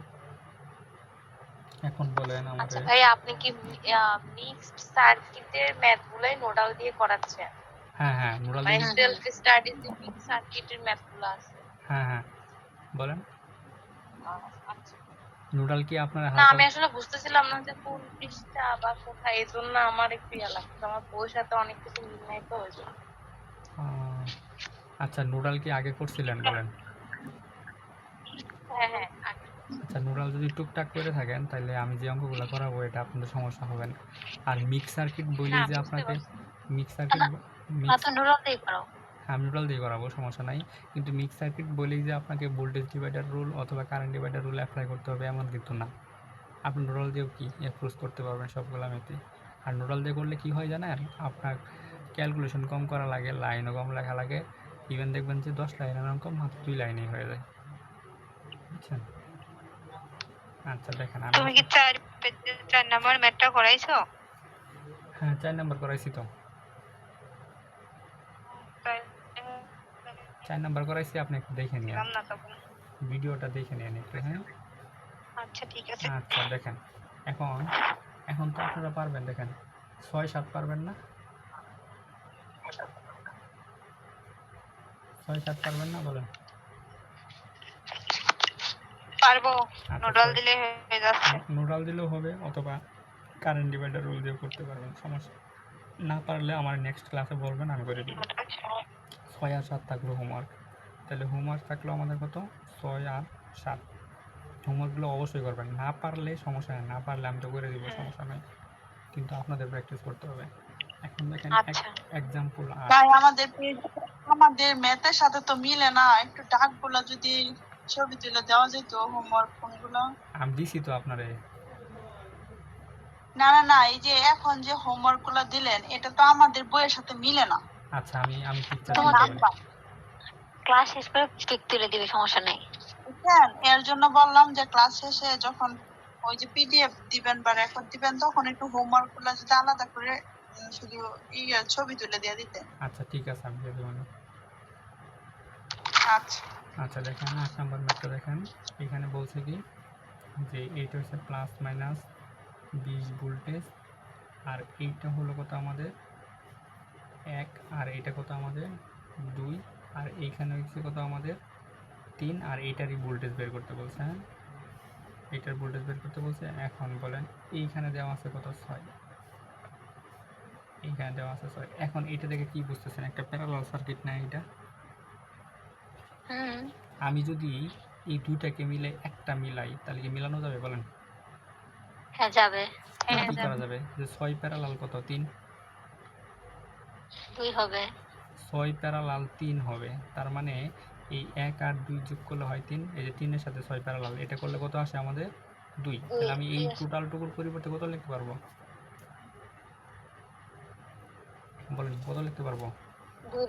এখন বলেন আচ্ছা আমাদের ভাই, আপনি কি মিক্সড সার্কিটের ম্যাথ গুলাই নোডাল দিয়ে করাচ্ছেন? হ্যাঁ নুডল মানে দিয়ে সেলফ স্টাডিজ এ মিক্সড সার্কিটের ম্যাথ গুলো আছে? হ্যাঁ বলেন আচ্ছা। নুডল কি আপনার না, হালকা আমি আসলে বুঝতেছিলাম না যে কোন পৃষ্ঠা বা কোথায়, এই জন্য আমার একটু ইয়া লাগছে, আমার বইয়ের সাথে অনেক কিছু মিল নাই তো ওই জন্য। আচ্ছা, নুডল কি আগে করছিলেন বলেন? হ্যাঁ আগে। আচ্ছা, নুডল যদি টুকটাক করে থাকেন তাহলে আমি যে অঙ্কগুলো করাবো এটা আপনাদের সমস্যা হবে না। আর মিক্স সার্কিট বলেই হ্যাঁ, যে বুঝতে আপনাকে পারছি। মিক্স সার্কিট তো নুরাল দিয়ে করো। হ্যাঁ, নুডল দিয়ে করাবো, সমস্যা নাই। কিন্তু মিক্স সার্কিট বলেই যে আপনাকে ভোল্টেজ ডিভাইডার রুল অথবা কারেন্ট ডিভাইডার রুল অ্যাপ্লাই করতে হবে এমন কিন্তু না। আপনি নুডল দিয়েও কি অ্যাপ্রোচ করতে পারবেন সবগুলো মেথে। আর নুডল দিয়ে করলে কি হয় জানেন, আপনার ক্যালকুলেশন কম করা লাগে, লাইনও কম লেখা লাগে, ইভেন দেখবেন যে 10 লাইনের অঙ্ক মাত্র 2 লাইনেই হয়ে যায়, বুঝছেন? আচ্ছা দেখেন, আমি তুমি কি 4 নাম্বার ম্যাথটা করাইছো? হ্যাঁ 4 নাম্বার করাইছি তো, 4 নাম্বার করাইছি, আপনি একটু দেখে নিন, ছিলাম না তখন। ভিডিওটা দেখে নিন একটু। হ্যাঁ আচ্ছা ঠিক আছে। আচ্ছা দেখেন, এখন এখন তো আপনারা পারবেন, দেখেন 6-7 পারবেন না? 6-7 পারবেন না বলেন? পারবো, আচ্ছা, নোডাল দিলে হয়ে যাচ্ছে। নুডল দিলেও হবে অথবা কারেন্ট ডিভাইডার রুল দিয়ে করতে পারবেন, সমস্যা না পারলে আমার নেক্সট ক্লাসে বলবেন, আমি করে দিব। 6 আর 7 থাকলো হোমওয়ার্ক। তাহলে হোমওয়ার্ক থাকলো আমাদের কত? 6 আর 7। হোমওয়ার্কগুলো অবশ্যই করবেন, না পারলে সমস্যা নেই, না পারলে আমি তো করে দিব, সমস্যা নেই, কিন্তু আপনাদের প্র্যাকটিস করতে হবে। এখন দেখেন আচ্ছা। এক্সাম্পল আর ভাই আমাদের ম্যাথের সাথে তো মিলে না, একটু ডাকগুলা যদি ছবি তুলে দেওয়া যেত হোমওয়ার্ক কোনগুলো। আমি দিছি তো আপনারে। না, এই যে এখন যে হোমওয়ার্ক গুলা দিলেন এটা তো আমাদের বইয়ের সাথে মিলে না। আচ্ছা, আমি পিকচার তোমার দিতে পারি। ক্লাস শেষ করে পিক তুলে দিবে, সমস্যা নেই। বুঝছেন? এর জন্য বললাম যে ক্লাস শেষে যখন ওই যে পিডিএফ দিবেন বা রেকর্ড দিবেন তখন একটু হোমওয়ার্ক গুলা যদি আলাদা করে শুধু ছবি তুলে দিয়ে দিতেন। আচ্ছা ঠিক আছে, আমি দিয়ে দেবো। আচ্ছা আচ্ছা দেখেন 8 নাম্বার ম্যাথটা দেখেন, এখানে বলছে কি যে এইটা হচ্ছে প্লাস মাইনাস 20 ভোল্টেজ, আর এইটা হলো কত আমাদের 1, আর এইটা কত আমাদের 2, আর এইখানে হচ্ছে কত আমাদের 3, আর এইটারই ভোল্টেজ বের করতে বলছে। হ্যাঁ, এইটার ভোল্টেজ বের করতে বলছে। এখন বলেন এইখানে দেওয়া আছে কত 6, এইখানে দেওয়া আছে 6। এখন এইটা দেখে কি বুঝতেছেন, একটা প্যারালাল সার্কিট না এটা? আমি যদি এই দুইটাকে মিলে একটা মিলাই তাহলে কি মিলানো যাবে বলেন? হ্যাঁ যাবে। কি করা যাবে, যে 6 প্যারালাল কত 3, 2 হবে। 6 প্যারালাল 3 হবে, তার মানে এই 1 আর 2 যোগ করলে হয় 3, এই যে 3 এর সাথে 6 প্যারালাল, এটা করলে কত আসে আমাদের 2। তাহলে আমি এই টোটাল টুকুর পরিবর্তে কত লিখতে পারবো বলেন, কত লিখতে পারবো? দুই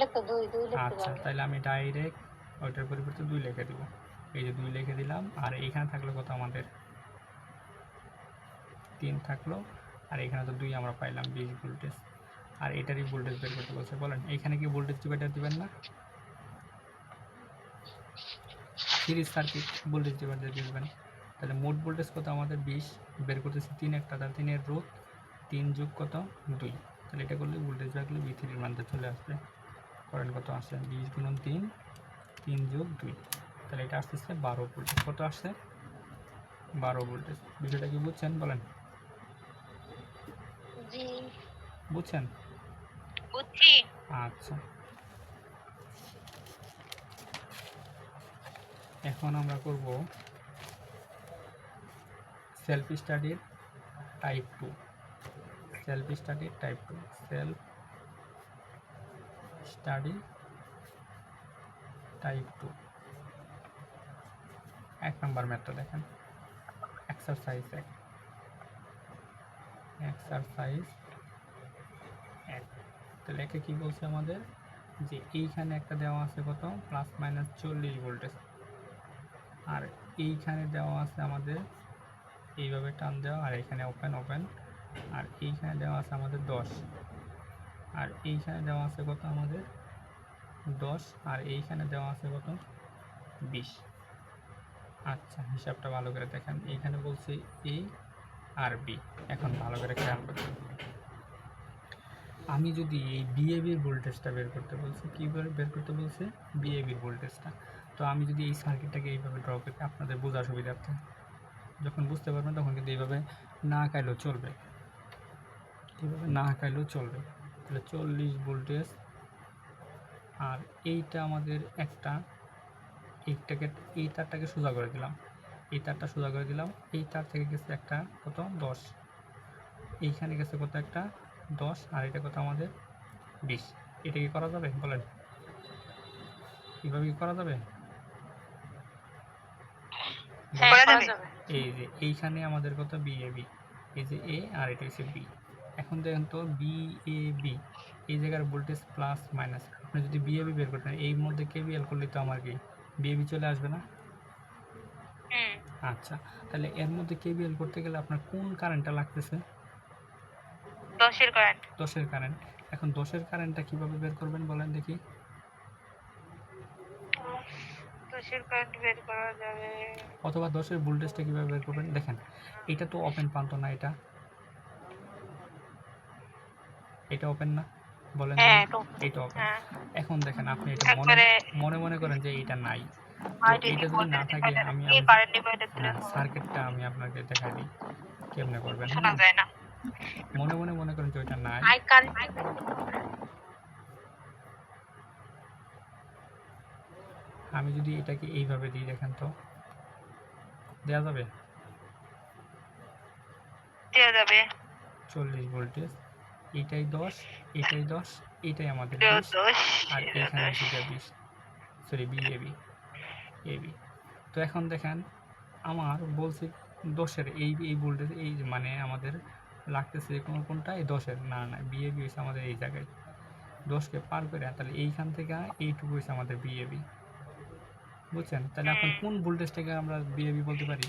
লিখতে দুই লিখতে আচ্ছা, পারবে। তাহলে আমি ডাইরেক্ট ওইটার পরিবর্তে 2 লিখে দিব। এই যে 2 লিখে দিলাম, আর এইখানে থাকলো কত আমাদের 3 থাকলো, আর এখানে তো 2 আমরা পাইলাম 20 ভোল্টেজ। আর এটারই ভোল্টেজ বের করতে বলছে, বলেন এইখানে কি ভোল্টেজ ডিভাইডার দিবেন না? সিরিজ সার্কিট ভোল্টেজ ডিভাইডার দিবেন। তাহলে মোট ভোল্টেজ কত আমাদের 20, বের করতেছি 3 একটা, তাহলে 3 এর রোধ 3 যোগ কত 2, তাহলে এটা করলে ভোল্টেজ রাখলে V3 এর মানটা চলে আসবে। করেন কত আসছে 20 গুণন 3, 3 যোগ 2, তাহলে এটা আসতেছে 12 ভোল্টেজ। কত আসছে 12 ভোল্টেজ। বিষয়টা কি বুঝছেন বলেন? জি। বুঝছেন? বুঝছি। আচ্ছা, এখন আমরা করব সেলফ স্টাডির টাইপ 2। সেলফ স্টাডির টাইপ 2, সেলফ স্টাডি টাইপ 2। 1 নম্বর ম্যাথটা দেখেন, এক্সারসাইজ 1। এক্সারসাইজ 1, তাহলে একে কি বলছে আমাদের, যে এইখানে একটা দেওয়া আছে কত প্লাস মাইনাস 40 ভোল্টেজ, আর এইখানে দেওয়া আছে আমাদের এইভাবে টান দেওয়া, আর এখানে ওপেন ওপেন, আর এইখানে দেওয়া আছে আমাদের 10, আর এইখানে দেওয়া আছে কত আমাদের 10, আর এইখানে দেওয়া আছে কত 20। আচ্ছা, হিসাবটা ভালো করে দেখেন, এইখানে বলছে এ আর বি। এখন ভালো করে খেয়াল করতে, আমি যদি এই বিএবির ভোল্টেজটা বের করতে বলছি, কীভাবে বের করতে বলছে বিএবির ভোল্টেজটা, তো আমি যদি এই সার্কিটটাকে এইভাবে ড্র করি আপনাদের বোঝার সুবিধার্থে, যখন বুঝতে পারবেন তখন কিন্তু এইভাবে না আঁকাইলেও চলবে, এইভাবে না আঁকাইলেও চলবে। তাহলে 40 ভোল্টেজ, আর এইটা আমাদের একটা, এই তারটাকে সোজা করে দিলাম, এই তারটা সোজা করে দিলাম, এই তার থেকে গেছে একটা কত 10, এইখানে গেছে কত একটা 10, আর এটা কত আমাদের 20। এটা কি করা যাবে বলেন? কিভাবে কি করা যাবে? হ্যাঁ, করা করা যাবে। যাবে। এই যে এইখানে আমাদের কত বিএবি, এই যে এ আর এটা হচ্ছে বি। এখন দেখেন তো বিএবি, এই জায়গার ভোল্টেজ প্লাস মাইনাস, আপনি যদি বিএবি বের করতেন এই মধ্যে কেবিএল করলে তো আমার কি বিএবি চলে আসবে না? হুম। আচ্ছা, তাহলে এর মধ্যে কেবিএল করতে গেলে আপনার কোন কারেন্টটা লাগতেছে? 10 এর কারেন্ট। 10-এর কারেন্ট। এখন 10-এর কারেন্টটা কিভাবে বের করবেন বলেন দেখি? 10 এর কারেন্ট বের করা যাবে। অথবা 10-এর ভোল্টেজটা কিভাবে বের করবেন? দেখেন, এটা তো ওপেন প্রান্ত না, এটা ওপেন না, বলেন হ্যাঁ, দেখি? এটা ওপেন। হ্যাঁ। এখন দেখেন আপনি এটা একবারে মনে করেন যে এটা নাই, তো আইডিটি এটা যদি ভোল্টেজ না থাকে ডিভাইডার আমি কি কারেন্ট ডিভাইডার দিলে হ্যাঁ, সার্কিটটা আমি আপনাকে দেখাই দিই কেমনে করবেন। শোনা যায় না। মনে করেন যে ওইটা নাই, আই কারেন্ট আমি যদি এটাকে এইভাবে দিই, দেখেন তো দেওয়া যাবে? দেওয়া যাবে। 40 ভোল্টেজ, এইটাই 10, এইটাই 10, এইটাই আমাদের 10 20, আর এইখানে সেটা 20, সরি বিএবি এবি। তো এখন দেখেন আমার বলছে 10-এর এই ভোল্টেজ, এই যে মানে আমাদের লাগতেছে কোনটা এই 10-এর, না বিএবি হয়েছে আমাদের এই জায়গায় 10কে পার করে, তাহলে এইখান থেকে এইটুকু হয়েছে আমাদের বিএবি। বুঝছেন? তাহলে এখন কোন ভোল্টেজটাকে আমরা বিএবি বলতে পারি?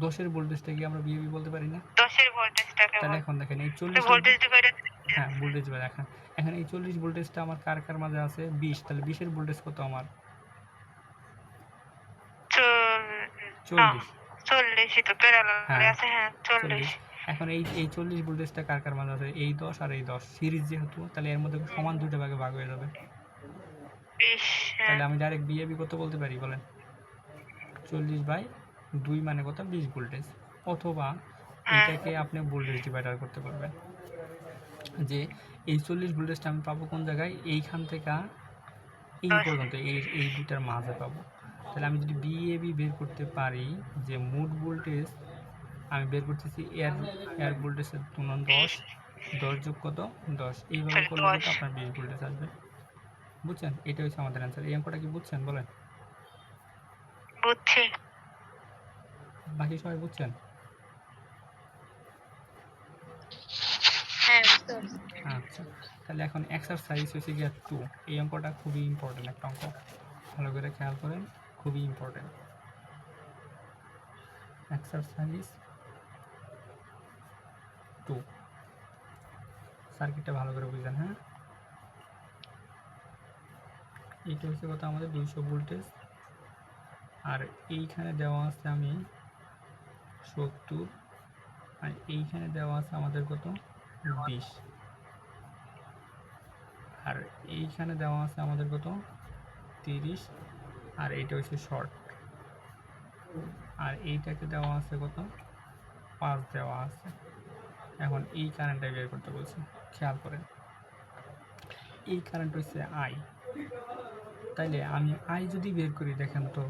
10-এর ভোল্টেজটাকে আমরা বিএবি বলতে পারি না? 10 এর ভোল্টেজটাকে তাহলে বল। এখন দেখেন এই তো 40 ভোল্টেজ ডিভাইডার হ্যাঁ ভোল্টেজ দেখেন, এখন এই 40 ভোল্টেজটা আমার কার মাঝে আছে 20, তাহলে 20-এর ভোল্টেজ কত আমার 40। 40 তো প্যারালালে হ্যাঁ, আছে। হ্যাঁ, 40। 40। এখন এই 40 ভোল্টেজটা কার মাঝে আছে? এই 10 আর এই 10 সিরিজ যেহেতু, তাহলে এর মধ্যে সমান দুটো ভাগে ভাগ হয়ে যাবে। 20। হ্যাঁ। তাহলে আমি ডাইরেক্ট বিএবি কত বলতে পারি বলেন? 40/2 মানে কত 20 ভোল্টেজ। অথবা এটাকে আপনি ভোল্টেজ ডিভাইডার করতে পারবেন, যে এই 40 ভোল্টেজটা আমি পাবো কোন জায়গায়, এইখান থেকে এই পর্যন্ত, এই দুটার মাঝে পাবো। তাহলে আমি যদি বিএবি বের করতে পারি, যে মোট ভোল্টেজ আমি বের করতেছি এর ভোল্টেজের তুলনায় 10 যোগ কত 10, এইভাবে করলে কিন্তু আপনার 20 ভোল্টেজ আসবে। বুঝছেন? এটা হচ্ছে আমাদের অ্যান্সার। এই অঙ্কটা কি বুঝছেন বলেন? বুঝছি। বাকি সবাই বুঝছেন? হ্যাঁ, বুঝতে পারছি। আচ্ছা, তাহলে এখন এক্সারসাইজ হচ্ছে গিয়ে 2। এই অঙ্কটা খুবই ইম্পর্টেন্ট একটা অঙ্ক, ভালো করে খেয়াল করেন, খুবই ইম্পর্টেন্ট। এক্সারসাইজ 2, সার্কিটটা ভালো করে বুঝলেন। হ্যাঁ, এইটা হচ্ছে কত আমাদের 200 ভোল্টেজ, আর এইখানে দেওয়া আছে আমি 70, আর এইখানে দেওয়া আছে আমাদের কত 20, আর এইখানে দেওয়া আছে আমাদের কত 30, আর এইটা হচ্ছে শর্ট, আর এইটাকে দেওয়া আছে কত 5 দেওয়া আছে। এখন এই কারেন্টটা বের করতে বলছি, খেয়াল করেন। এই কারেন্ট হচ্ছে আই, তাইলে আমি আই যদি বের করি, দেখেন তো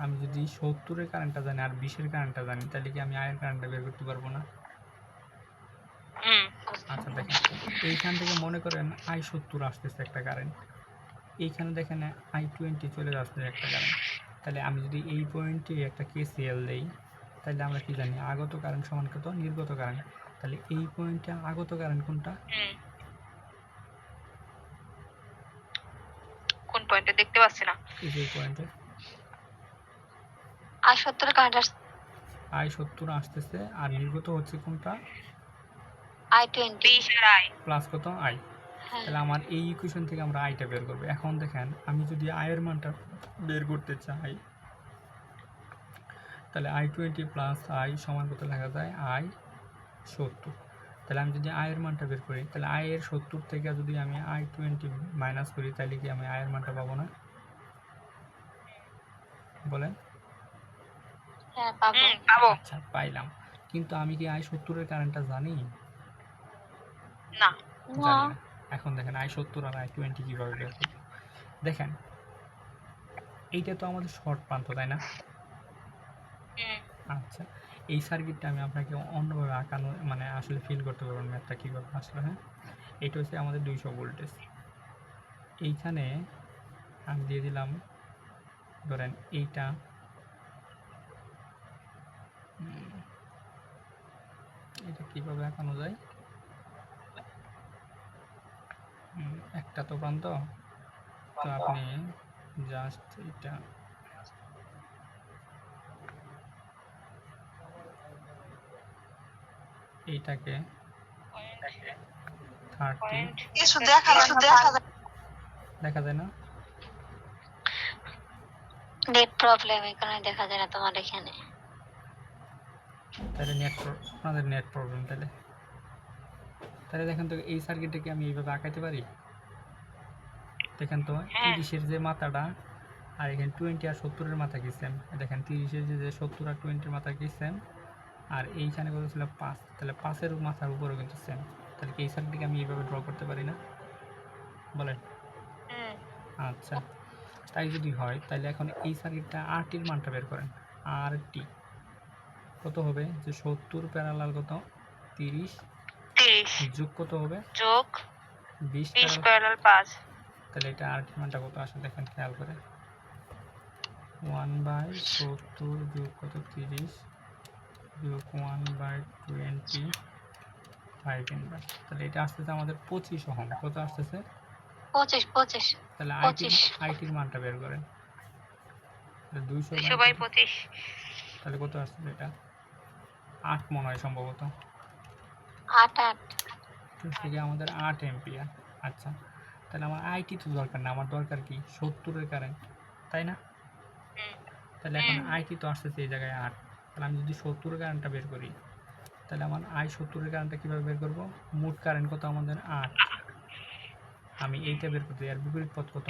আমি যদি 70-এর কারেন্টটা জানি আর 20-এর কারেন্টটা জানি, তাহলে কি আমি আয়ের কারেন্টটা বের করতে পারবো না? আচ্ছা দেখেন, এইখান থেকে মনে করেন আই 70 আসতেছে একটা কারেন্ট, এইখানে দেখেন আই 20 চলে যাচ্ছে একটা কারেন্ট। তাহলে আমি যদি এই পয়েন্টে একটা কেসিএল দেই, তাহলে আমরা কি জানি আগত কারেন্ট সমান কত নির্গত কারেন্ট। তাহলে এই পয়েন্টে আগত কারেন্ট কোনটা? কোন পয়েন্টে দেখতে পাচ্ছি না। এই যে পয়েন্টে আর 70 কারেন্ট আই 70 আসতেছে, আর নির্গত হচ্ছে কোনটা? I20। 20 আর আই প্লাস কত আই। হ্যাঁ, তাহলে আমার এই ইকুয়েশন থেকে আমরা আইটা বের করবো। এখন দেখেন আমি যদি আয়ের মানটা বের করতে চাই, তাহলে I20 প্লাস আই সমান কত লেখা যায় আই 70। তাহলে আমি যদি আয়ের মানটা বের করি, তাহলে আয়ের 70 থেকে যদি আমি I20 মাইনাস করি, তাহলে কি আমি আয়ের মানটা পাবো না? বলেন। হ্যাঁ পাবো। পাবো আচ্ছা পাইলাম, কিন্তু আমি কি আই 70-এর কারেন্টটা জানি? না। জানি না। এখন দেখেন I70 আর I20 কিভাবে বের করব। দেখেন এইটা তো আমাদের শর্ট প্রান্ত, তাই না? আচ্ছা, এই সার্কিটটা আমি আপনাকে অন্যভাবে আঁকানো মানে আসলে ফিল করতে পারবেন ম্যাথটা কীভাবে আসলে। হ্যাঁ, এইটা হচ্ছে আমাদের 200 ভোল্টেজ, এইখানে আমি দিয়ে দিলাম ধরেন এইটা, এটা কীভাবে আঁকানো যায়, একটা তো প্রান্ত, তো আপনি জাস্ট এটা এইটাকে 30 কিছু দেখা দেখা যায় না? নেট প্রবলেম, এই কারণে দেখা যায় না তোমার এখানে। তাহলে আপনাদের নেট প্রবলেম। তাহলে দেখেন তো এই সার্কিটটাকে আমি এইভাবে আঁকাইতে পারি। দেখেন তো 30-এর যে মাথাটা, আর এখানে 20 আর 70-এর মাথা কি সেম। দেখেন 30-এর যে 70 আর 20-এর মাথা কি সেম, আর এইখানে কত ছিল 5, তাহলে 5-এর মাথার উপরেও কিন্তু সেম। তাহলে কি এই সার্কিটটাকে আমি এইভাবে ড্র করতে পারি না? বলেন। আচ্ছা, তাই যদি হয় তাহলে এখন এই সার্কিটটা আরটির মানটা বের করেন। আরটি কত হবে, যে 70 প্যারালাল কত 30 যোগ কত হবে যোগ 20 প্যারালাল 5। তাহলে এটা আরটির মানটা কত আসে দেখেন খেয়াল করে, 1/70 যোগ কত 30 যোগ 1/20 5 ইনভার্স। তাহলে এটা আসতেছে আমাদের 25 ওহম। কত আসতেছে? 25। তাহলে আইটির মানটা বের করেন। 200/25। তাহলে কত আসতেছে এটা? 8 মনে হয় সম্ভবত। 8 থেকে আমাদের 8 এম্পিয়ার। আচ্ছা, তাহলে আমার আইটি তো দরকার না, আমার দরকার কি 70-এর কারেন্ট, তাই না? তাহলে এখন আইটি তো আসতেছে এই জায়গায় 8। তাহলে আমি যদি 70-এর কারেন্টটা বের করি, তাহলে আমার আই 70-এর কারেন্টটা কীভাবে বের করব? মোট কারেন্ট কত আমাদের 8, আমি এইটা বের করতে, এর বিপরীত পথ কত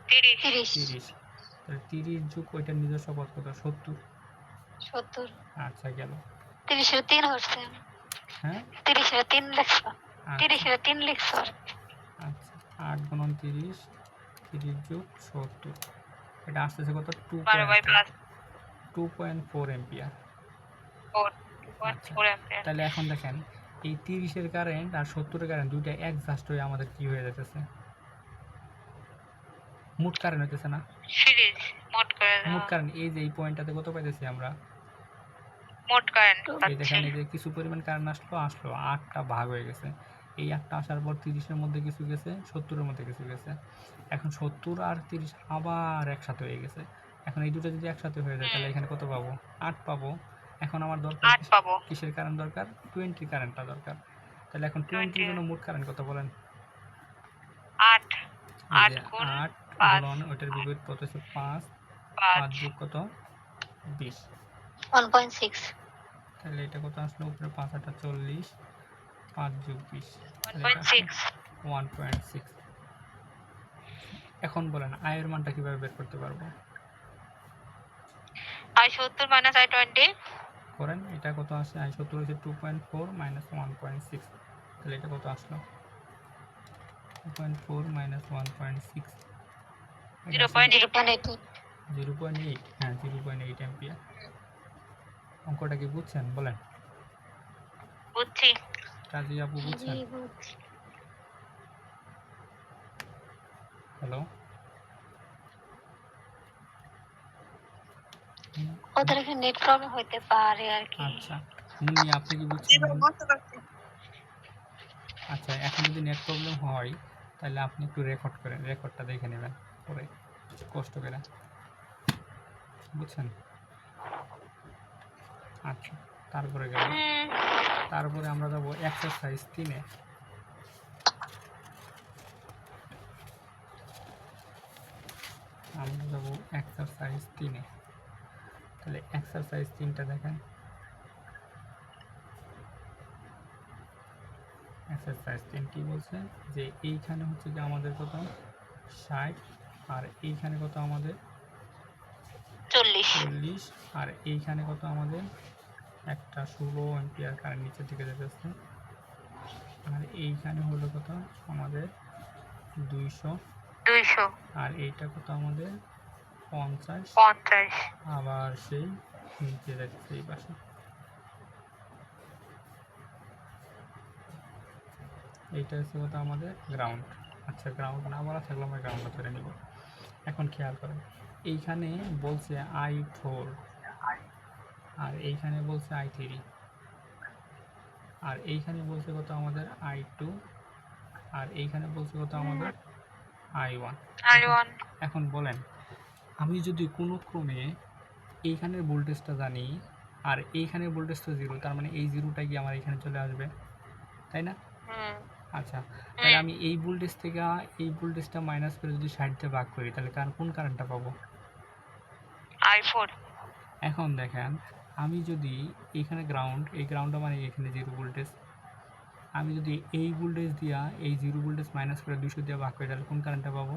30। তাহলে 30 যোগ ওইটার নিজস্ব পথ কত 70। আচ্ছা গেল। 30-এর 3 হচ্ছে। হ্যাঁ 30-এর 3 লিখছো। 30-এর 3 লিখছো। আচ্ছা 8 গুণন 30 যোগ 70, এটা আসতেছে কত 2.4 এম্পিয়ার। তাহলে এখন দেখেন এই 30-এর কারেন্ট আর 70-এর কারেন্ট দুইটা অ্যাডজাস্ট হয়ে আমাদের কি হয়ে যাচ্ছে, মোট কারেন্ট হইতেছে না? সিরিজ মোট কারেন্ট এই যে এই পয়েন্টটাতে কত পাইতেছি আমরা? মোট কারেন্ট এই দেখেন এই যে কিছু পরিমাণ কারেন্ট আসলো 8টা ভাগ হয়ে গেছে। এই একটা আসার পর 30-এর মধ্যে কিছু গেছে, 70-এর মধ্যে কিছু গেছে। এখন 70 আর 30 আবার একসাথে হয়ে গেছে। এখন এই দুটো যদি একসাথে হয়ে যায় তাহলে এখানে কত পাবো? 8 পাবো। এখন আমার দরকার 8 পাবো। কিসের কারেন্ট দরকার? 20 কারেন্টটা দরকার। তাহলে এখন 20-র জন্য মোট কারেন্ট কত বলেন? 8 এই 8 যে গুণ 8 5 গুণন ওইটার বিপরীত কত হচ্ছে 5, 5 5 যোগ কত? 20। 1.6 তাহলে এটা কত আসলো? উপরে 5 8 40, 5 যোগ 20, তাহলে এটা 1.6 1.6। এখন বলেন আয়ের মানটা কিভাবে বের করতে পারবো? I70 minus I20 করেন, এটা কত আসে? I70 হচ্ছে 2.4 minus 1.6, তাহলে এটা কত আসলো? 2.4 minus 1.6, 0.8 0.8 0.8। হ্যাঁ 0.8 অ্যাম্পিয়ার। অঙ্কটা কি বুঝছেন বলেন? বুঝছি। কাজী আপু বুঝছেন? হ্যালো, ওদের এখানে নেট প্রবলেম হইতে পারে আর কি। আচ্ছা মুন্নি আপনি কি জি বুঝছেন? ভাই বুঝতে পারছি। আচ্ছা এখন যদি নেট প্রবলেম হয় তাহলে আপনি একটু রেকর্ড করেন, রেকর্ডটা দেখে নেবেন পরে কষ্ট করে, বুঝছেন? আচ্ছা তারপরে গেল, তারপরে আমরা যাব এক্সারসাইজ 3-এ। আমরা যাব এক্সারসাইজ 3-এ। তাহলে এক্সারসাইজ 3টা দেখেন। এক্সারসাইজ 3 কি বলছে? যে এইখানে হচ্ছে যে আমাদের কত? 60, আর এইখানে কত আমাদের? 40, আর এইখানে কত আমাদের? একটা 16 অ্যাম্পিয়ার কারেন্ট নিচের দিকে যেতেছে, আর এইখানে হলো কত আমাদের? 200, আর এইটা কত আমাদের? 50, আবার সেই নিচে যাচ্ছে এই পাশে। এইটা হচ্ছে কত আমাদের? গ্রাউন্ড। আচ্ছা গ্রাউন্ড না বলা থাকলে আমরা গ্রাউন্ডটা ধরে নিব। এখন খেয়াল করেন এইখানে বলছে I4, আর এইখানে বলছে I3, আর এইখানে বলছে কত আমাদের? I2, আর এইখানে বলছে কত আমাদের? I1। এখন বলেন আমি যদি কোনো ক্রমে এইখানের ভোল্টেজটা জানি আর এইখানের ভোল্টেজটা 0, তার মানে এই 0টা কি আমার এখানে চলে আসবে, তাই না? আচ্ছা তাহলে আমি এই ভোল্টেজ থেকে এই ভোল্টেজটা মাইনাস করে যদি 60 দিয়ে ভাগ করি তাহলে কোন কারেন্টটা পাবো? I4 এখন দেখেন আমি যদি এখানে গ্রাউন্ড, এই গ্রাউন্ডটা মানে এখানে 0 ভোল্টেজ, আমি যদি এই ভোল্টেজ দিয়া এই 0 ভোল্টেজ মাইনাস করে 200 দিয়ে ভাগ করি তাহলে কোন কারেন্টটা পাবো?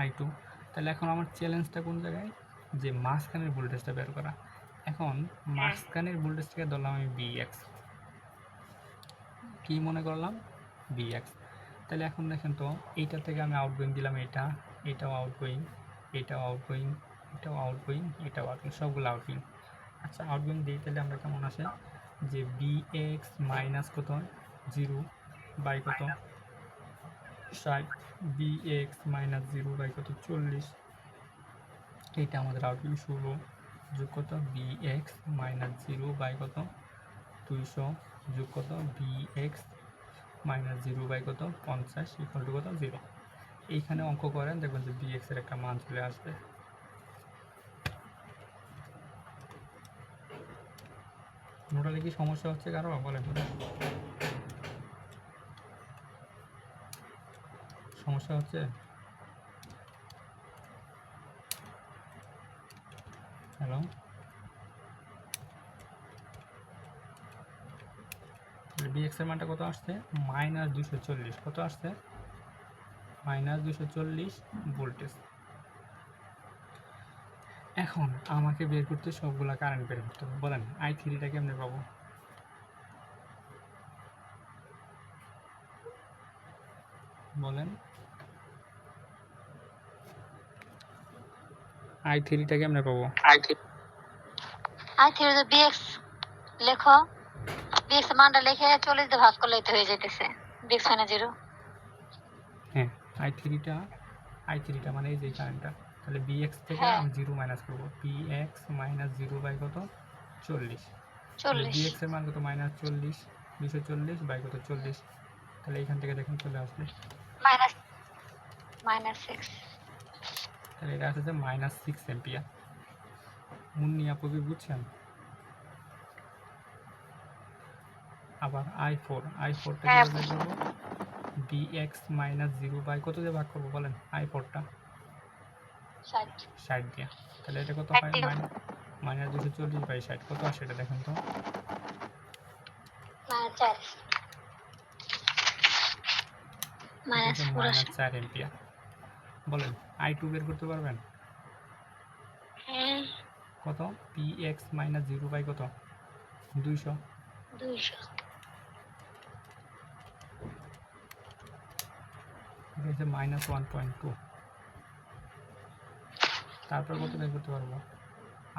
I2। তাহলে এখন আমার চ্যালেঞ্জটা কোন জায়গায়? যে মাঝখানের ভোল্টেজটা বের করা। এখন মাঝখানের ভোল্টেজটাকে ধরলাম আমি Vx, কি মনে করলাম? Vx। তাহলে এখন দেখেন তো এইটা থেকে আমি আউটগোয়িং দিলাম, এটাও আউটগোয়িং, এটাও আউটগোয়িং, এটাও আউটগোয়িং, এটাও আউটগোয়িং, সবগুলো আউটগোয়িং। আচ্ছা আউটগোয়িং দিই তাহলে আমরা কেমন আসে? যে Vx মাইনাস কত? 0 বাই কত? 60, Vx মাইনাস 0 বাই কত? 40, এইটা আমাদের আউটগোয়িং। 16 যোগ কত? Vx মাইনাস 0 বাই কত? 200 যোগ কত? Vx মাইনাস 0 বাই কত? 50 ইকুয়াল টু কত? 0। এইখানে অঙ্ক করেন দেখবেন যে Vx এর একটা মান চলে আসবে। নোটালে কি সমস্যা হচ্ছে কারো? বলেন সমস্যা হচ্ছে? হ্যালো, Vx এর মানটা কত আসছে? মাইনাস 240। কত আসছে? Minus 240 voltage. এখন আমাকে বের করতে সবগুলা কারেন্ট বের করতে হবে। বলেন I3টা কেমনে পাবো? বলেন I3টা কেমনে পাবো? I3 যে bx লেখো, bx এর মানটা লিখে 40 দিয়ে ভাগ করলেই তো হয়ে যাইতেছে। bx মানে 0। হ্যাঁ I3টা মানে এই যে কারেন্টটা, তাহলে Vx থেকে হ্যাঁ আমি 0 মাইনাস করবো। Vx মাইনাস 0 বাই কত? 40। তাহলে 40। Vx এর মান কত? মাইনাস 40। 240 বাই কত 40, তাহলে এইখান থেকে দেখেন চলে আসবে, -6। তাহলে এটা আসছে -6 এম্পিয়ার। মুন্নি আপু কি বুঝছেন? আবার i4টা হ্যাঁ, কিভাবে বের করবো? dx - 0 বাই কত দিয়ে ভাগ করবো বলেন? i4টা 60 দিয়ে, তাহলে এটা কত হয়? -240 বাই 60 কত আসে এটা দেখেন তো? -4 -4 এম্পিয়ার। বলেন i2 বের করতে পারবেন? কত? px - 0 বাই কত? 200। 200। এটা হচ্ছে -1.2। তারপর কত বের করতে পারবো?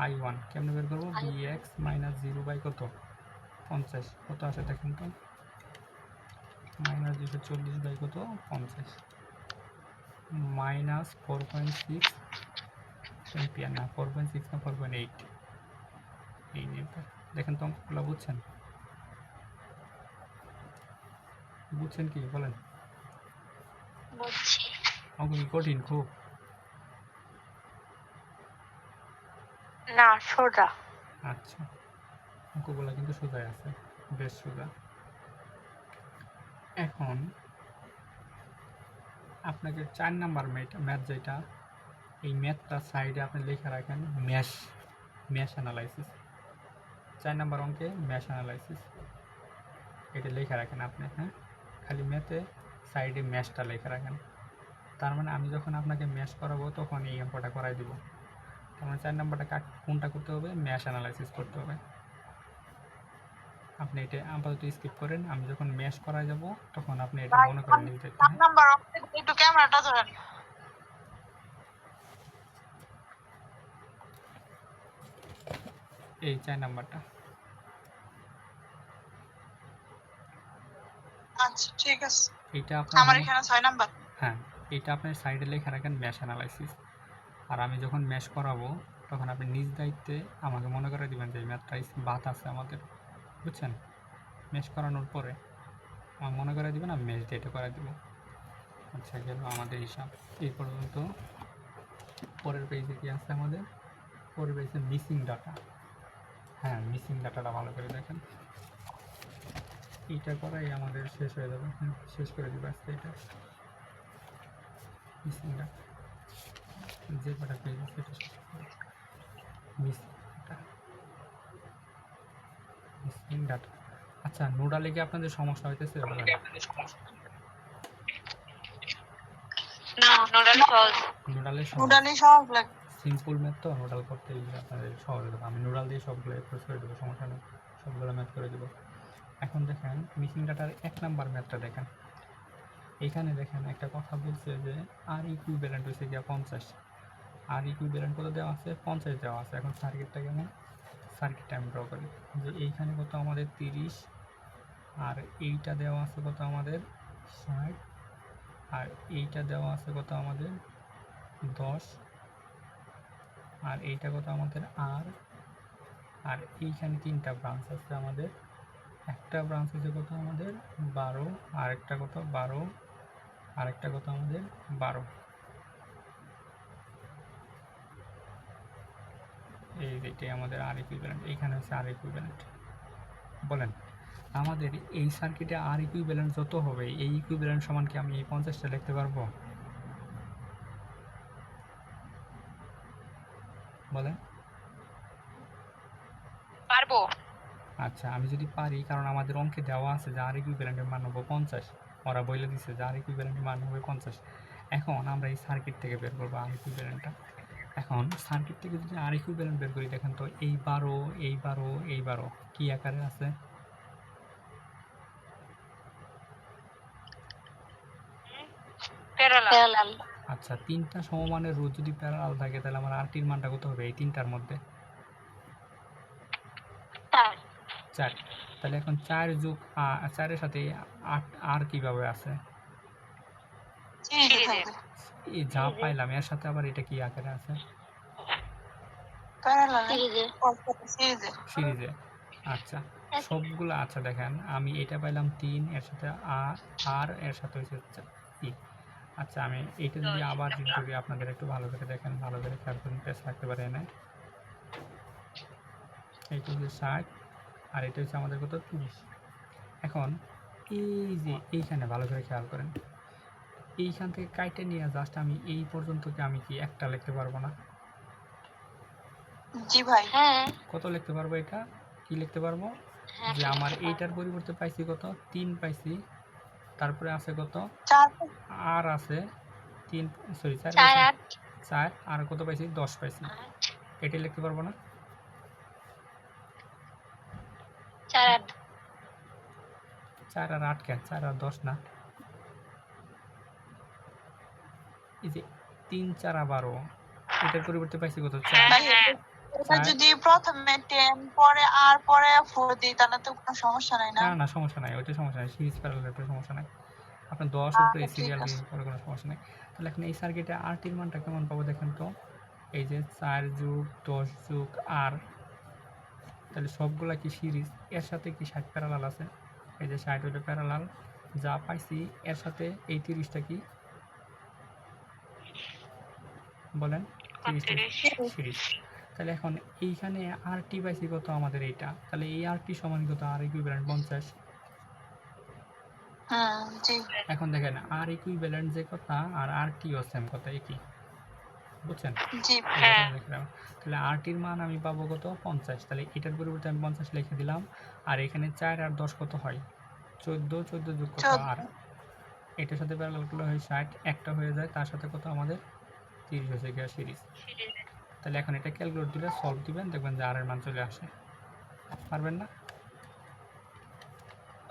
i1 কেমনে বের করবো? bx - 0 বাই কত? 50 কত আসে দেখেন তো? -240 বাই কত? 50 -4.6 এম্পিয়ার, না 4.6 না 4.8, এই নিয়ে দেখেন তো অঙ্কগুলো বুঝছেন? বুঝছেন কি বলেন? বুঝছি। অঙ্ক কি কঠিন খুব? না সোজা। আচ্ছা, অঙ্কগুলো কিন্তু সোজাই আছে, বেশ সোজা। এখন আপনাকে 4 নাম্বার ম্যাথ যেটা, এই ম্যাথটা সাইডে আপনি লেখা রাখেন ম্যাশ অ্যানালাইসিস। 4 নাম্বার অঙ্কে ম্যাশ অ্যানালাইসিস এটা লেখা রাখেন আপনি, হ্যাঁ, খালি ম্যাথে সাইডে ম্যাশটা লেখা রাখেন। তার মানে আমি যখন আপনাকে ম্যাশ করাবো তখন এই অঙ্কটা করাই দিব। তার মানে 4 নাম্বারটা কোনটা করতে হবে? ম্যাশ অ্যানালাইসিস করতে হবে। আপনি এটা আপাতত স্কিপ করেন, আমি যখন ম্যাশ করাই যাব তখন আপনি এটা মনে করে নিতে। 4 নাম্বার একটু ক্যামেরাটা ধরেন। এই 4 নাম্বারটা, আচ্ছা ঠিক আছে, এইটা আমার আপনার এখানে 6 নাম্বার। হ্যাঁ, এটা আপনার সাইডে লেখা রাখেন ম্যাশ অ্যানালাইসিস। আর আমি যখন ম্যাশ করাবো তখন আপনি নিজ দায়িত্বে আমাকে মনে করে দিবেন যে এই ম্যাথটা বাদ আছে আমাদের, বুঝছেন? ম্যাশ করানোর পরে আমার মনে করে দিবেন, আমি ম্যাশ দিয়ে এটা করে দিব। আচ্ছা, গেল আমাদের হিসাব এই পর্যন্ত। পরের পেজে কি আছে আমাদের? পরের পেজে মিসিং ডাটা। হ্যাঁ, মিসিং ডাটাটা ভালো করে দেখেন। এইটা করাই আমাদের শেষ হয়ে যাবে। হ্যাঁ, শেষ করে দিব আজকে এটা। মিসিং ডাটা যে কটা পেজ আছে সেটা শেষ করে মিসিং ডাটা। আচ্ছা, নোডালে কি আপনাদের সমস্যা হইতেছে? না, নোডাল সহজ। নোডালে নুডালি সহজ লাগে। সিম্পল ম্যাথ তো, নোডাল করতে আপনাদের সহজ হবে। আমি নোডাল দিয়ে সবগুলো এক্সপ্রেস করে দেবো, সমস্যা নেই, সবগুলো ম্যাথ করে দেবো। এখন দেখেন মিসিং ডাটার 1 নাম্বার ম্যাথটা দেখেন। এইখানে দেখেন একটা কথা বলছে যে আর ইকুইভ্যালেন্ট হচ্ছে গিয়া 50। আর ইকুইভ্যালেন্ট কত দেওয়া আছে? 50 দেওয়া আছে। এখন সার্কিটটা কেমন? সার্কিটটা আমি ড্র করি যে এইখানে কত আমাদের 30, আর এইটা দেওয়া আছে কত আমাদের 60, আর এইটা দেওয়া আছে কত আমাদের 10, আর এইটা কত আমাদের আর এইখানে 3টা ব্রাঞ্চ আছে আমাদের। একটা ব্রাঞ্চ আছে কত আমাদের 12, আরেকটা কত 12, আরেকটা কত আমাদের 12। এইটাই আমাদের আর ইকুইভ্যালেন্ট। এইখানে হচ্ছে আর ইকুইভ্যালেন্ট। বলেন আমাদের এই সার্কিটে আর ইকুইভ্যালেন্ট যত হবে, এই ইকুইভ্যালেন্ট সমান কি আমি এই 50টা লিখতে পারবো? বলেন। পারবো। আচ্ছা, আমি যদি পারি, কারণ আমাদের অঙ্কে দেওয়া আছে যে আর ইকুইভ্যালেন্টের মান হবে 50, ওরা বলে দিচ্ছে যে আর ইকুইভ্যালেন্টের মান হবে 50। এখন আমরা এই সার্কিট থেকে বের করবো আর ইকুইভ্যালেন্টটা। এখন সার্কিট থেকে যদি আর ইকুইভ্যালেন্ট বের করি, দেখেন তো এই 12, এই 12, এই 12 কি আকারে আছে? প্যারালাল। আচ্ছা, 3টা সমমানের রোধ যদি প্যারালাল থাকে তাহলে আমার আরটির মানটা কত হবে এই 3টার মধ্যে? 4। তাহলে এখন 4 যোগ 4 এর সাথে 8 আর কিভাবে আছে? সিরিজে থাকবে। এই যা পাইলাম এর সাথে আবার এটা কি আকারে আছে? প্যারালাল সিরিজে। সিরিজে। সিরিজে। আচ্ছা, সবগুলো আচ্ছা দেখেন আমি এটা পাইলাম 3 এর সাথে আর এর সাথে হচ্ছে কি আচ্ছা আমি এইটা যদি আবার রিড করি আপনাদের একটু ভালো করে দেখেন ভালো করে খেয়াল করুন পেজ রাখতে পারে না এইটা হচ্ছে 60 আর এটা হচ্ছে আমাদের কত 30 এখন এই যে এইখানে ভালো করে খেয়াল করেন এইখান থেকে কাইটে নিয়ে জাস্ট আমি এই পর্যন্ত কি আমি কি একটা লিখতে পারবো না জি ভাই। হ্যাঁ কত লিখতে পারবো এটা কি লিখতে পারবো হ্যাঁ যে আমার এইটার পরিবর্তে পাইছি কত 3 পাইছি তারপরে আছে কত 4 আর আছে 3 সরি 4 4 পাইছি 8 4 আর কত পাইছি 10 পাইছি এটা লিখতে পারবো না 4 8 4 আর 8 কেন 4 আর 10 না এই যে 3 4 12 এটার পরিবর্তে পাইছি কত 4 ভাই এটা যদি প্রথমে 10 পরে আর পরে 4 দিই তাহলে তো কোনো সমস্যা নাই না? না না সমস্যা নাই ওইটা সমস্যা নাই সিরিজ প্যারালাল সমস্যা নাই আপনার 10 উপরে আচ্ছা, ঠিক সিরিয়াল আছে। দিয়ে পরে কোনো সমস্যা নাই তাহলে এখন এই সার্কিটে আর টির মানটা কেমন পাবো দেখেন তো এই যে 4 যোগ 10 যোগ আর তাহলে সবগুলা কি সিরিজ এর সাথে কি 60 প্যারালাল আছে এই যে 60 ওইটা প্যারালাল যা পাইছি এর সাথে এই 30টা কি বলেন 30টা সিরিজ তাহলে এখন এইখানে আর টি পাইছি কত আমাদের এইটা তাহলে এই আর টি সমান কত আর ইকুইভ্যালেন্ট 50 জি এখন দেখেন আর ইকুইভ্যালেন্ট যে কথা আর আর টি ও সেম কথা একই বুঝছেন জি হ্যাঁ। তাহলে আর টির মান আমি পাবো কত 50 তাহলে এটার পরিবর্তে আমি 50 লিখে দিলাম আর এখানে 4 আর 10 কত হয় 14 14 যোগ কত 14 আর এটার সাথে প্যারালাল করলে হয় 60 একটা হয়ে যায় তার সাথে কত আমাদের 30 হয়েছে গিয়া সিরিজ তাহলে এখন এটা ক্যালকুলেট দিলে সলভ দিবেন দেখবেন যে আর এর মান চলে আসে পারবেন না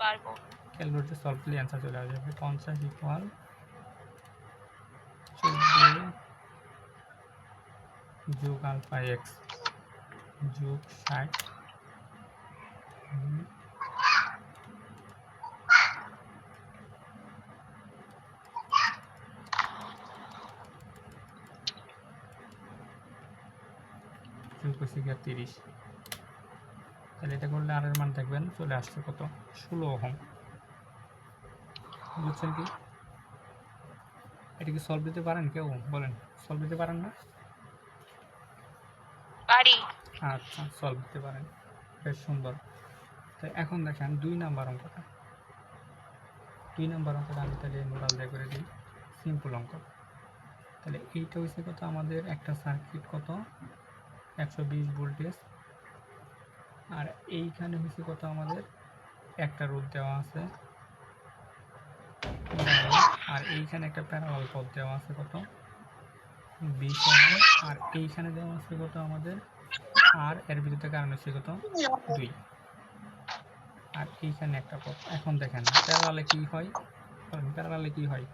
পারবো ক্যালকুলেটে সলভ দিলে অ্যান্সার চলে আসবে 50 ইকুয়াল 14 যোগ আলফা এক্স যোগ 60 যোগ হচ্ছে গিয়ে 30 তাহলে এটা করলে আর এর মান দেখবেন চলে আসছে কত 16 ওহম বুঝছেন কি এটা কি সলভ দিতে পারেন কেউ বলেন সলভ দিতে পারেন না পারি আচ্ছা সলভ দিতে পারেন বেশ সুন্দর তো এখন দেখেন 2 নাম্বার অঙ্কটা 2 নাম্বার অঙ্কটা আমি তাহলে নোডাল দিয়ে করে দিই সিম্পল অঙ্ক তাহলে এইটা হচ্ছে কত আমাদের একটা সার্কিট কত 120 ভোল্টেজ আর এইখানে হচ্ছে কত আমাদের একটা রোধ দেওয়া আছে আর এইখানে একটা প্যারালাল পথ দেওয়া আছে কত 20 ওহম আর এইখানে দেওয়া আছে কত আমাদের আর এর বিরুদ্ধে কারণ হচ্ছে কত 2 আর এইখানে একটা পথ এখন দেখেন প্যারালালে কি হয় প্যারালালে কি হয়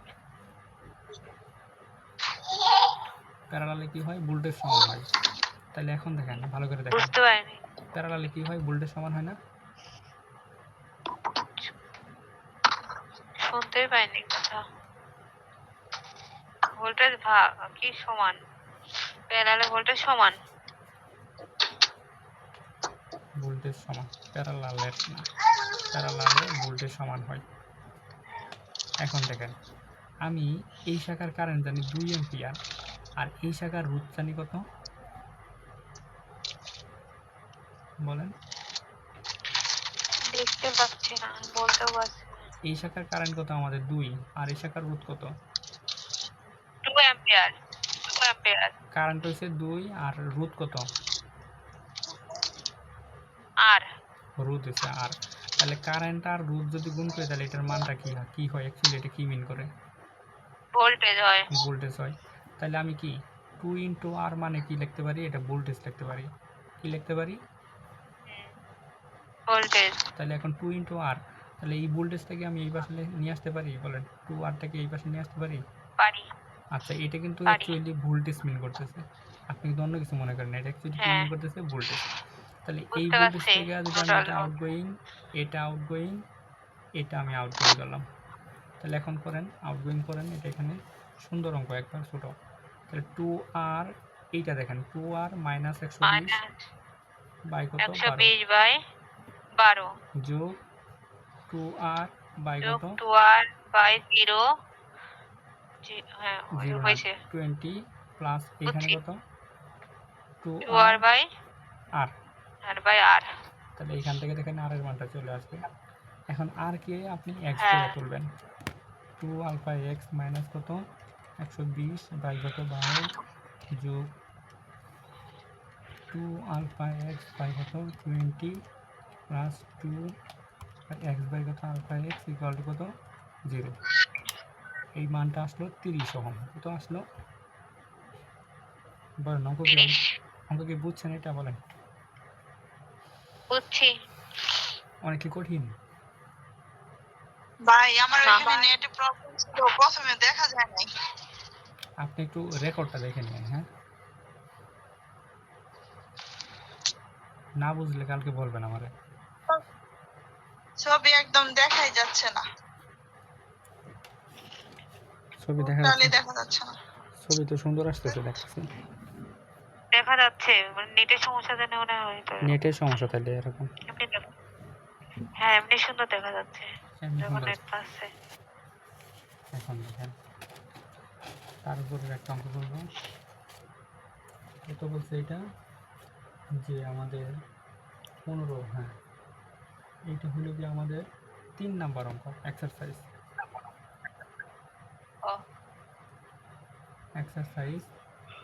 প্যারালালে কি হয় ভোল্টেজ সমান হয় তাহলে এখন দেখেন ভালো করে দেখেন বুঝতে পারিনি প্যারালালে কি হয় ভোল্টেজ সমান হয় না শুনতেই পাইনি কথা ভোল্টেজ ভাগ কি সমান প্যারালে ভোল্টেজ সমান ভোল্টেজ সমান প্যারালালের না প্যারালালে ভোল্টেজ সমান হয় এখন দেখেন আমি এই শাখার কারেন্ট জানি 2 অ্যাম্পিয়ার আর এই শাখার রোধ জানি কত বলেন দেখতে পাচ্ছি না বলতেও পারছি না এই শাখার কারেন্ট কত আমাদের 2 আর এই শাখার রোধ কত 2 অ্যাম্পিয়ার 2 অ্যাম্পিয়ার কারেন্ট হচ্ছে 2 আর রোধ কত আর রোধ হচ্ছে আর তাহলে কারেন্ট আর রোধ যদি গুণ করে তাহলে এটার মানটা কি হয় অ্যাকচুয়ালি এটা কি মিন করে ভোল্টেজ হয় ভোল্টেজ হয় তাহলে আমি কি 2 ইন্টু আর মানে কি লিখতে পারি এটা ভোল্টেজ লিখতে পারি কি লিখতে পারি ভোল্টেজ তাহলে এখন 2 ইন্টু আর তাহলে এই ভোল্টেজটাকে আমি এই পাশে নিয়ে আসতে পারি বলেন 2 আরটাকে এই পাশে নিয়ে আসতে পারি পারি আচ্ছা এটা কিন্তু পারি। অ্যাকচুয়ালি ভোল্টেজ মিন করতেছে আপনি কিন্তু অন্য কিছু মনে করেন না এটা অ্যাকচুয়ালি কি হ্যাঁ। মিন করতেছে ভোল্টেজ তাহলে এই বুঝতে ভোল্টেজ পারছি, থেকে যদি আমি total এটা load। আউটগোয়িং এটা আউটগোয়িং এটা আমি আউটগোয়িং করলাম তাহলে এখন করেন আউটগোয়িং করেন এটা এখানে সুন্দর অঙ্ক একবার ছোট তাহলে 2 আর এইটা দেখেন 2 আর মাইনাস 120 মাইনাস বাই কত 120 বাই 12 যোগ 2r বাই যোগ কত 2r বাই 0 হ্যাঁ 0 না হয়েছে 20 প্লাস এখানে বুঝছি কত 2r 2r by r r by r তাহলে এখান থেকে দেখেন r এর মানটা চলে আসবে। এখন r কে আপনি x হ্যাঁ দিয়ে তুলবেন 2 আলফা x মাইনাস কত 120 বাই কত 12 যোগ 2 আলফা x বাই কত 20 প্লাস 2 x বাই কত আলফা x ইকুয়াল টু কত 0। এই মানটা আসলো 30 ওহম। কত আসলো বলেন, অঙ্ক কি বুঝছেন এটা বলেন? বুঝছি অনেক কি কঠিন? ভাই আমার না। ওইখানে নেটে প্রবলেম ছিল, প্রথমে দেখা যায় নাই। আপনি একটু রেকর্ডটা দেখে নিন। হ্যাঁ, না বুঝলে কালকে বলবেন আমারে। ছবি একদম দেখাই যাচ্ছে না, ছবি দেখা টোটালি যাচ্ছে? দেখা যাচ্ছে না। ছবি তো সুন্দর আসতেছে, দেখতেছি। দেখা যাচ্ছে মানে নেটের সমস্যা জন্য মনে হয় তো নেটের সমস্যা তাহলে এরকম। এমনি দেখো হ্যাঁ এমনি সুন্দর দেখা যাচ্ছে এমনি যখন সুন্দর। নেট পাচ্ছে এখন দেখেন তার উপরে একটা অঙ্ক করবো। কত বলছে এটা যে আমাদের 15, হ্যাঁ এইটা হলো কি আমাদের 3 নাম্বার অঙ্ক এক্সারসাইজ। ও এক্সারসাইজ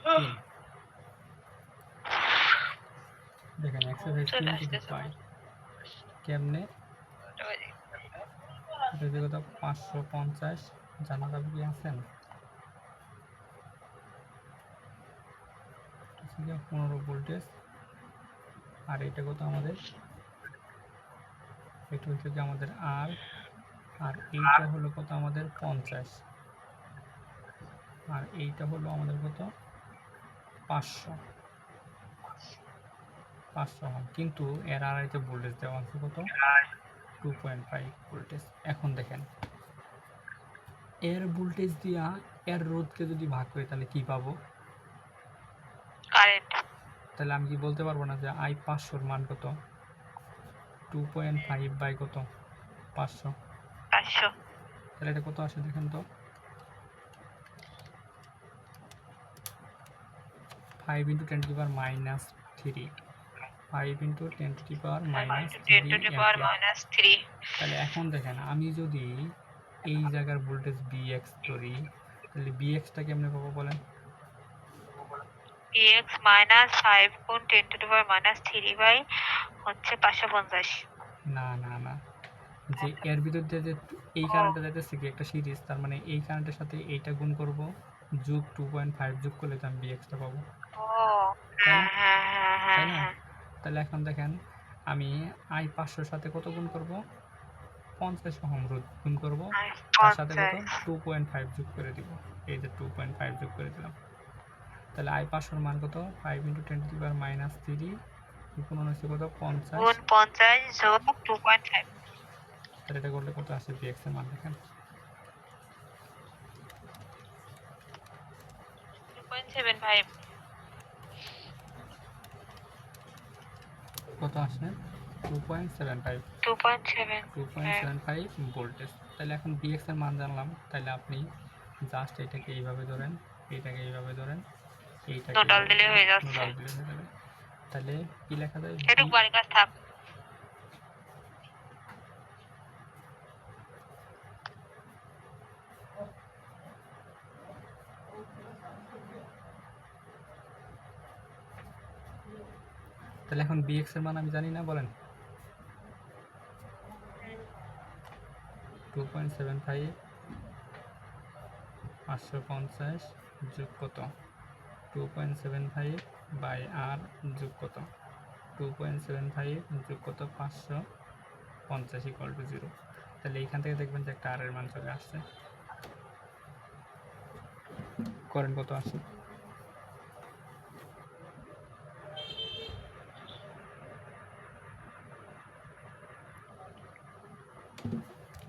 3 দেখেন এক্সারসাইজ চলে 3 যদি আসতেছে পাই কেমনে, এটা যে কত 550 জানার আপনি কি আছেন? 15 ভোল্টেজ আর এটা কত আমাদের, এটা হচ্ছে কি আমাদের আর আর এইটা হলো কত আমাদের 50 আর এইটা হলো আমাদের কত 500 ওহম। কিন্তু এর আড়াইতে ভোল্টেজ দেওয়া আছে কত 2.5 ভোল্টেজ। এখন দেখেন এর ভোল্টেজ দিয়া এর রোধকে যদি ভাগ করি তাহলে কি পাবো? কারেন্ট তাহলে আমি কি বলতে পারবো না যে I 500 মান কত 2.5 বাই কত 500? 500 তাহলে এটা কত আসে দেখেন তো, 5 × 10⁻³ 5 × 10⁻³ (10⁻³ তাহলে এখন দেখেন আমি যদি এই জায়গার ভোল্টেজ Vx ধরি তাহলে Vx টা কেমনে পাবো বলেন? px -5 গুণ 10⁻³ বাই হচ্ছে 550 না না না, যে এর ভিতর দিয়ে যে এই কারেন্টটা যাইতেছে কি একটা সিরিজ, তার মানে এই কারেন্টের সাথে এইটা গুণ করব যোগ 2.5 যোগ করলে তো আমি Vx টা পাবো, ও তাই হ্যাঁ না? হ্যাঁ হ্যাঁ তাই হ্যাঁ না? হ্যাঁ তাহলে এখন দেখেন আমি I 500 সাথে কত গুণ করব 50 ওহম রোধ গুণ করব, তার সাথে কত 50 2.5 যোগ করে দিব, এই যে 2.5 যোগ করে দিলাম। তাহলে I 500 মান কত 5 × 10⁻³ গুণ হচ্ছে কত 50, গুণ 50 যোগ 2.5 তাহলে এটা করলে কত আসে Vx এর মান দেখেন 2.75 কত আসে 2.75 2.7 ভোল্টেজ। তাহলে এখন Vx এর মান জানলাম, তাহলে আপনি জাস্ট এটাকে এইভাবে ধরেন, এইটাকে এইভাবে ধরেন, এইটাকে টোটাল দিলে হয়ে যাচ্ছে নোডাল দিলে হয়ে যাবে। তাহলে কি লেখা যায় এটুক বাড়ি কাজ থাক তাহলে এখন Vx এর মান আমি জানি না বলেন 2.75 550 যোগ কত 2.75 বাই আর যোগ কত 2.75 যোগ কত 550 ইকুয়াল টু 0। তাহলে এইখান থেকে দেখবেন যে একটা আর এর মান চলে আসছে, করেন কত আসে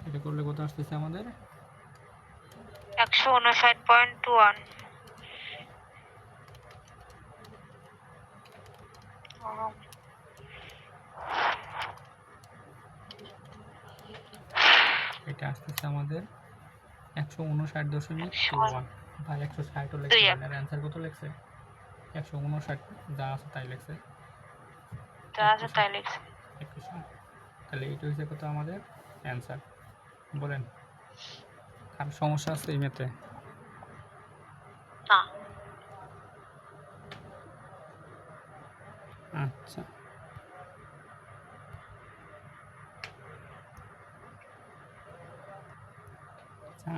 এটা করলে কত আসতেছে আমাদের 159.21 ওহম এটা আসতেছে আমাদের 159.1 বা 160ও লিখতে দুই পারেন। এর অ্যান্সার কত লিখছে? 159 যা আছে তাই লিখছে। যা আছে তাই লিখছে। 21। তাহলে এইটা হচ্ছে কত আমাদের অ্যান্সার। বলেন কার সমস্যা আছে এই মেতে? না, আচ্ছা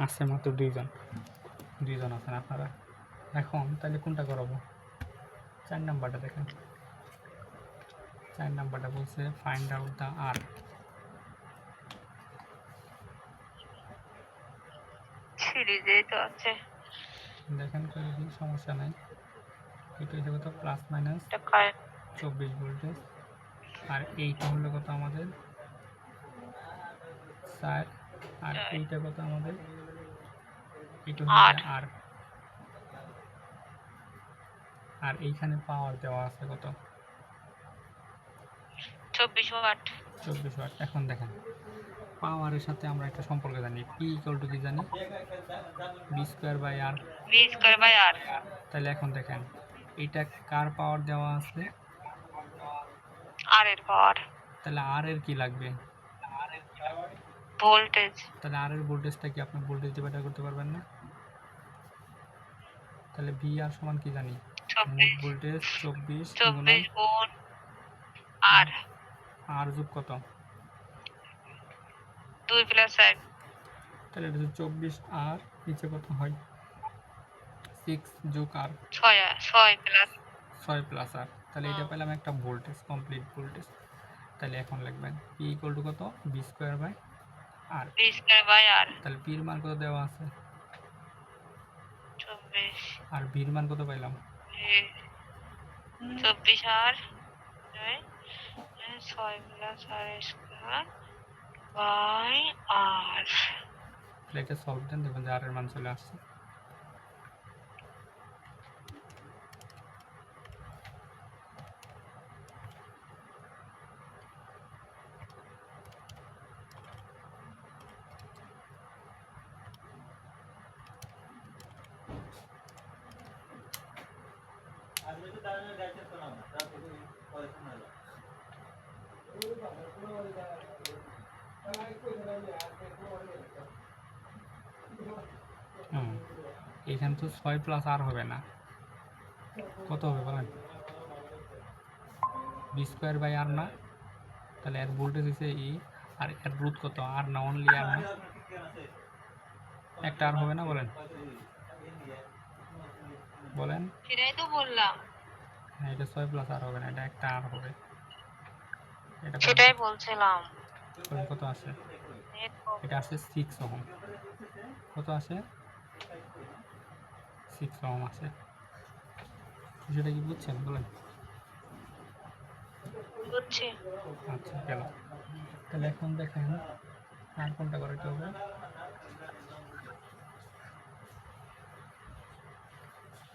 আছে মাত্র দুইজন আছেন আপনারা। এখন তাহলে কোনটা করাবো? 4 নাম্বারটা দেখেন। 4 নাম্বারটা বলছে ফাইন্ড আউট দ্য আর। সিরিজে তো আছে। দেখেন কোনো কি সমস্যা নাই। এটা হচ্ছে কত প্লাস মাইনাস এটা কারেন্ট 24 ভোল্টেজ। আর এইটা হলো কত আমাদের 4। আর এইটা কত আমাদের? এটা হলো আর আর। আর এইখানে পাওয়ার দেওয়া আছে কত? 24 ওয়াট। 24 ওয়াট। এখন দেখেন পাওয়ারের সাথে আমরা একটা সম্পর্ক জানি, পি ইকুয়াল টু কি জানি? V square by R. V square by R. তাহলে এখন দেখেন এইটা কার পাওয়ার দেওয়া আছে? আর এর পাওয়ার তাহলে আর এর কি লাগবে? ভোল্টেজ। তাহলে আর এর ভোল্টেজটা কি আপনি ভোল্টেজ ডিভাইডার করতে পারবেন না? তাহলে ভি আর সমান কি জানি? মোট 24 ভোল্টেজ 24 গুণন 24 গুণ আর আর যোগ কত? 2 প্লাস 1। তাহলে এটা হচ্ছে 24 আর নিচে কত হয়? 6 যোগ আর 6 প্লাস 6 প্লাস আর। তাহলে এটা পেলাম একটা ভোল্টেজ, কমপ্লিট ভোল্টেজ। তাহলে এখন লিখবেন পি ইকুয়াল টু কত? V square by R. V square by R. তাহলে পির মান কত দেওয়া আছে? 24 আর ভির মান কত পাইলাম? 24 আর 6 plus R square by R. তাহলে এটা সলভ দেন, দেখবেন যে আর এর মান চলে আসছে। এখানে তো 6 প্লাস আর হবে না, কত হবে বলেন? বি স্কোয়ার বাই আর না? তাহলে এর ভোল্টেজ হচ্ছে ই, আর এর রুট কত? আর না, অনলি আর না? একটা আর হবে না বলেন? বলেন। সেটাই তো বললাম। হ্যাঁ, এটা 6 প্লাস আর হবে না, এটা একটা আর হবে। এটা সেটাই বলছিলাম। কত আসে? এটা আসে 6 ওহম। কত আসে? 6 ওহম আসে। সেটা কি বুঝছেন বলেন? বুঝছি। আচ্ছা গেল। তাহলে এখন দেখেন আর কোনটা করাতে হবে।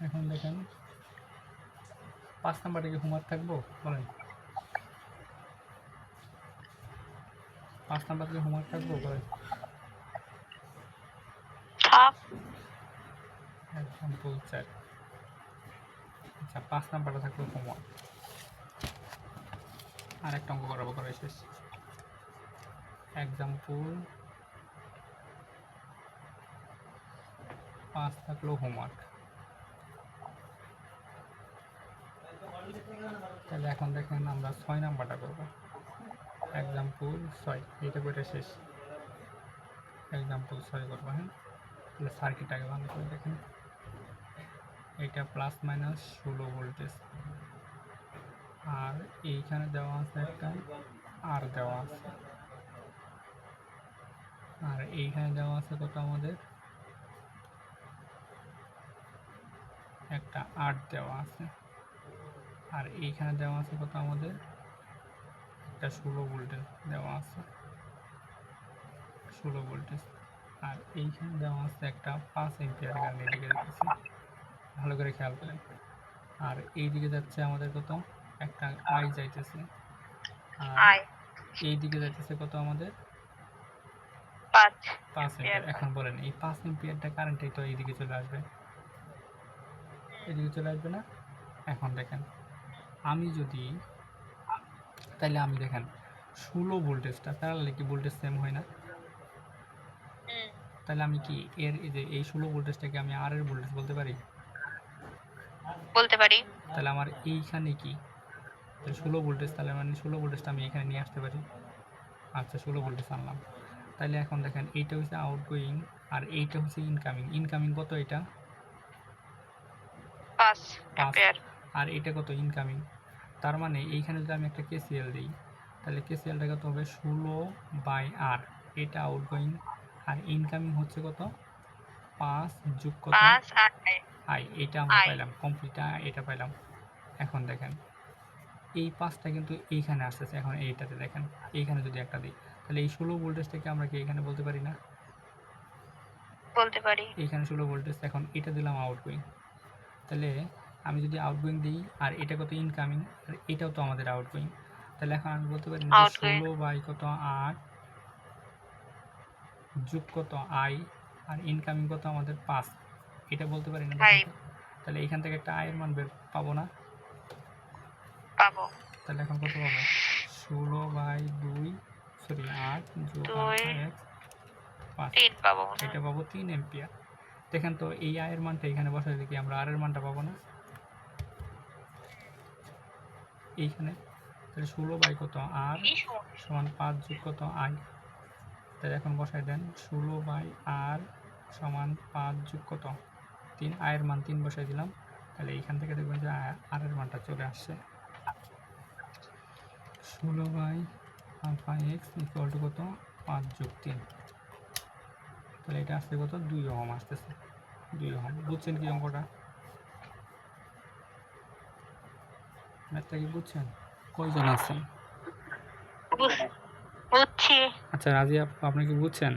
এখন দেখেন 5 নাম্বারে কি হোমওয়ার্ক থাকবো বলেন? 5 নাম্বার কি হোমওয়ার্ক থাকবো বলেন? থাক। এক্সাম্পল 4। আচ্ছা 5 নাম্বারটা থাকলো হোমওয়ার্ক। আর একটা অঙ্ক করাবো, করাই শেষ। এক্সাম্পল 5 থাকলো হোমওয়ার্ক। তাহলে এখন দেখেন আমরা 6 নাম্বারটা করবো। এক্সাম্পল 6, এইটা বইটা শেষ। এক্সাম্পল 6 করবো। হ্যাঁ, তাহলে সার্কিটটাকে ভালো করে দেখেন। এটা প্লাস মাইনাস 16 ভোল্টেজ, আর এইখানে দেওয়া আছে একটা আর দেওয়া আছে, আর এইখানে দেওয়া আছে কত আমাদের? একটা 8 দেওয়া আছে, আর এইখানে দেওয়া আছে কত আমাদের? একটা 16 ভোল্টেজ দেওয়া আছে, 16 ভোল্টেজ। আর এইখানে দেওয়া আছে একটা 5 এম্পিয়ার কারেন্ট এদিকে যাচ্ছে, ভালো করে খেয়াল করেন। আর এইদিকে যাচ্ছে আমাদের কত? একটা আই যাইতেছে। আর আয় এইদিকে যাইতেছে কত আমাদের? 5 5 ampere। এম্পিয়ার। এখন বলেন এই 5 এম্পিয়ারটা কারেন্টই তো এইদিকে চলে আসবে, এদিকে চলে আসবে না? এখন দেখেন আমি যদি, তাইলে আমি দেখেন 16 ভোল্টেজটা প্যারালালে কি ভোল্টেজ সেম হয় না? হুম, তাহলে আমি কি এর এই যে এই 16 ভোল্টেজটাকে আমি আর এর ভোল্টেজ বলতে পারি? বলতে পারি। তাহলে আমার এইখানে কি, তাহলে 16 ভোল্টেজ, তাহলে মানে 16 ভোল্টেজটা আমি এখানে নিয়ে আসতে পারি। আচ্ছা 16 ভোল্টেজ আনলাম। তাহলে এখন দেখেন এইটা হচ্ছে আউটগোয়িং আর এইটা হচ্ছে ইনকামিং। ইনকামিং কত এটা? 5 5। ampere। আর এটা কত? ইনকামিং। তার মানে এইখানে যদি আমি একটা কেসিএল দিই, তাহলে কেসিএলটা কত হবে? 16/r। এটা আউটগোয়িং আর ইনকামিং হচ্ছে কত? 5 যোগ কত? 5 আর আই। এটা আমরা I। পাইলাম কমপ্লিট, এটা পাইলাম। এখন দেখেন এই 5টা কিন্তু এইখানে আসতেছে। এখন এইটাতে দেখেন এইখানে যদি একটা দিই, তাহলে এই 16 ভোল্টেজটাকে আমরা কি এখানে বলতে পারি না? বলতে পারি। এইখানে 16 ভোল্টেজ, এখন এটা দিলাম আউটগোয়িং। তাহলে আমি যদি আউটগোয়িং দিই আর এটা কত? ইনকামিং, আর এটাও তো আমাদের আউটগোয়িং। তাহলে এখন আমি বলতে পারি না যে Outgoing। 16/কত আর যোগ কত আই, আর ইনকামিং কত আমাদের 5, এটা বলতে পারি না? দেখেন 5 তো। তাহলে এখান থেকে একটা আয়ের মান বের পাবো না? পাবো। তাহলে এখন কত পাবো? 16/2 সরি 8 যোগ 2 আলফা এক্স 5, 3 পাবো মনে এটা হয়। পাবো 3 এম্পিয়ার। দেখেন তো এই আয়ের মানটা এখানে বসাই দিই কি আমরা আর এর মানটা পাবো না এইখানে? তাহলে 16/কত আর কি সময়? সমান 5 যোগ কত আই। তাহলে এখন বসাই দেন 16/r সমান 5 যোগ কত 3, আয়ের মান 3 বসাই দিলাম। তাহলে এইখান থেকে দেখবেন যে আর এর মানটা চলে আসছে 16/আলফা এক্স ইকুয়াল টু কত 5 যোগ 3। তাহলে এটা আসছে কত? 2 ওহম আসতেছে। 2 ওহম। বুঝছেন কি অঙ্কটা? ম্যাথটা কি বুঝছেন? কয়জন আছেন? বুঝছি। আচ্ছা রাজিয়া আপু, আপনি কি বুঝছেন?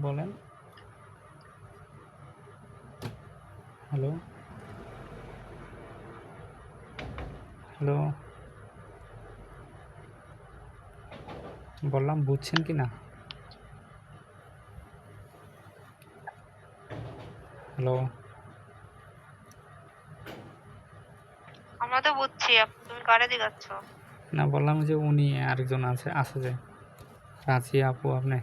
বলেন। হ্যালো হ্যালো, বললাম বুঝছেন কি না? হ্যালো, আমরা তো বুঝছি, তুমি কারে দিগাচ্ছ? না বললাম যে উনি আরেকজন আছে যে রাজিয়া আপু, আপনি।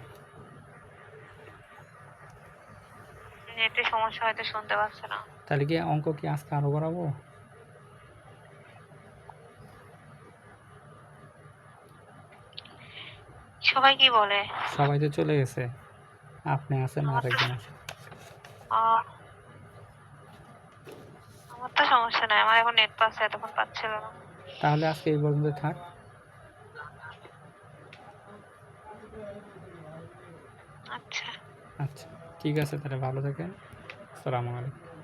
নেটের সমস্যা হয়তো শুনতে পাচ্ছে না। তাহলে কি অঙ্ক কি আজকে আরো করাবো? সবাই কি বলে? সবাই তো চলে গেছে, আপনি আছেন আর আমার তো একজন আছে। আহ, আমার তো সমস্যা নাই, আমার এখন নেট পাচ্ছে, এতক্ষণ পাচ্ছিল না। তাহলে আজকে এই পর্যন্ত থাক। আচ্ছা। আচ্ছা ঠিক আছে, তাহলে ভালো থাকেন। আসসালামু আলাইকুম।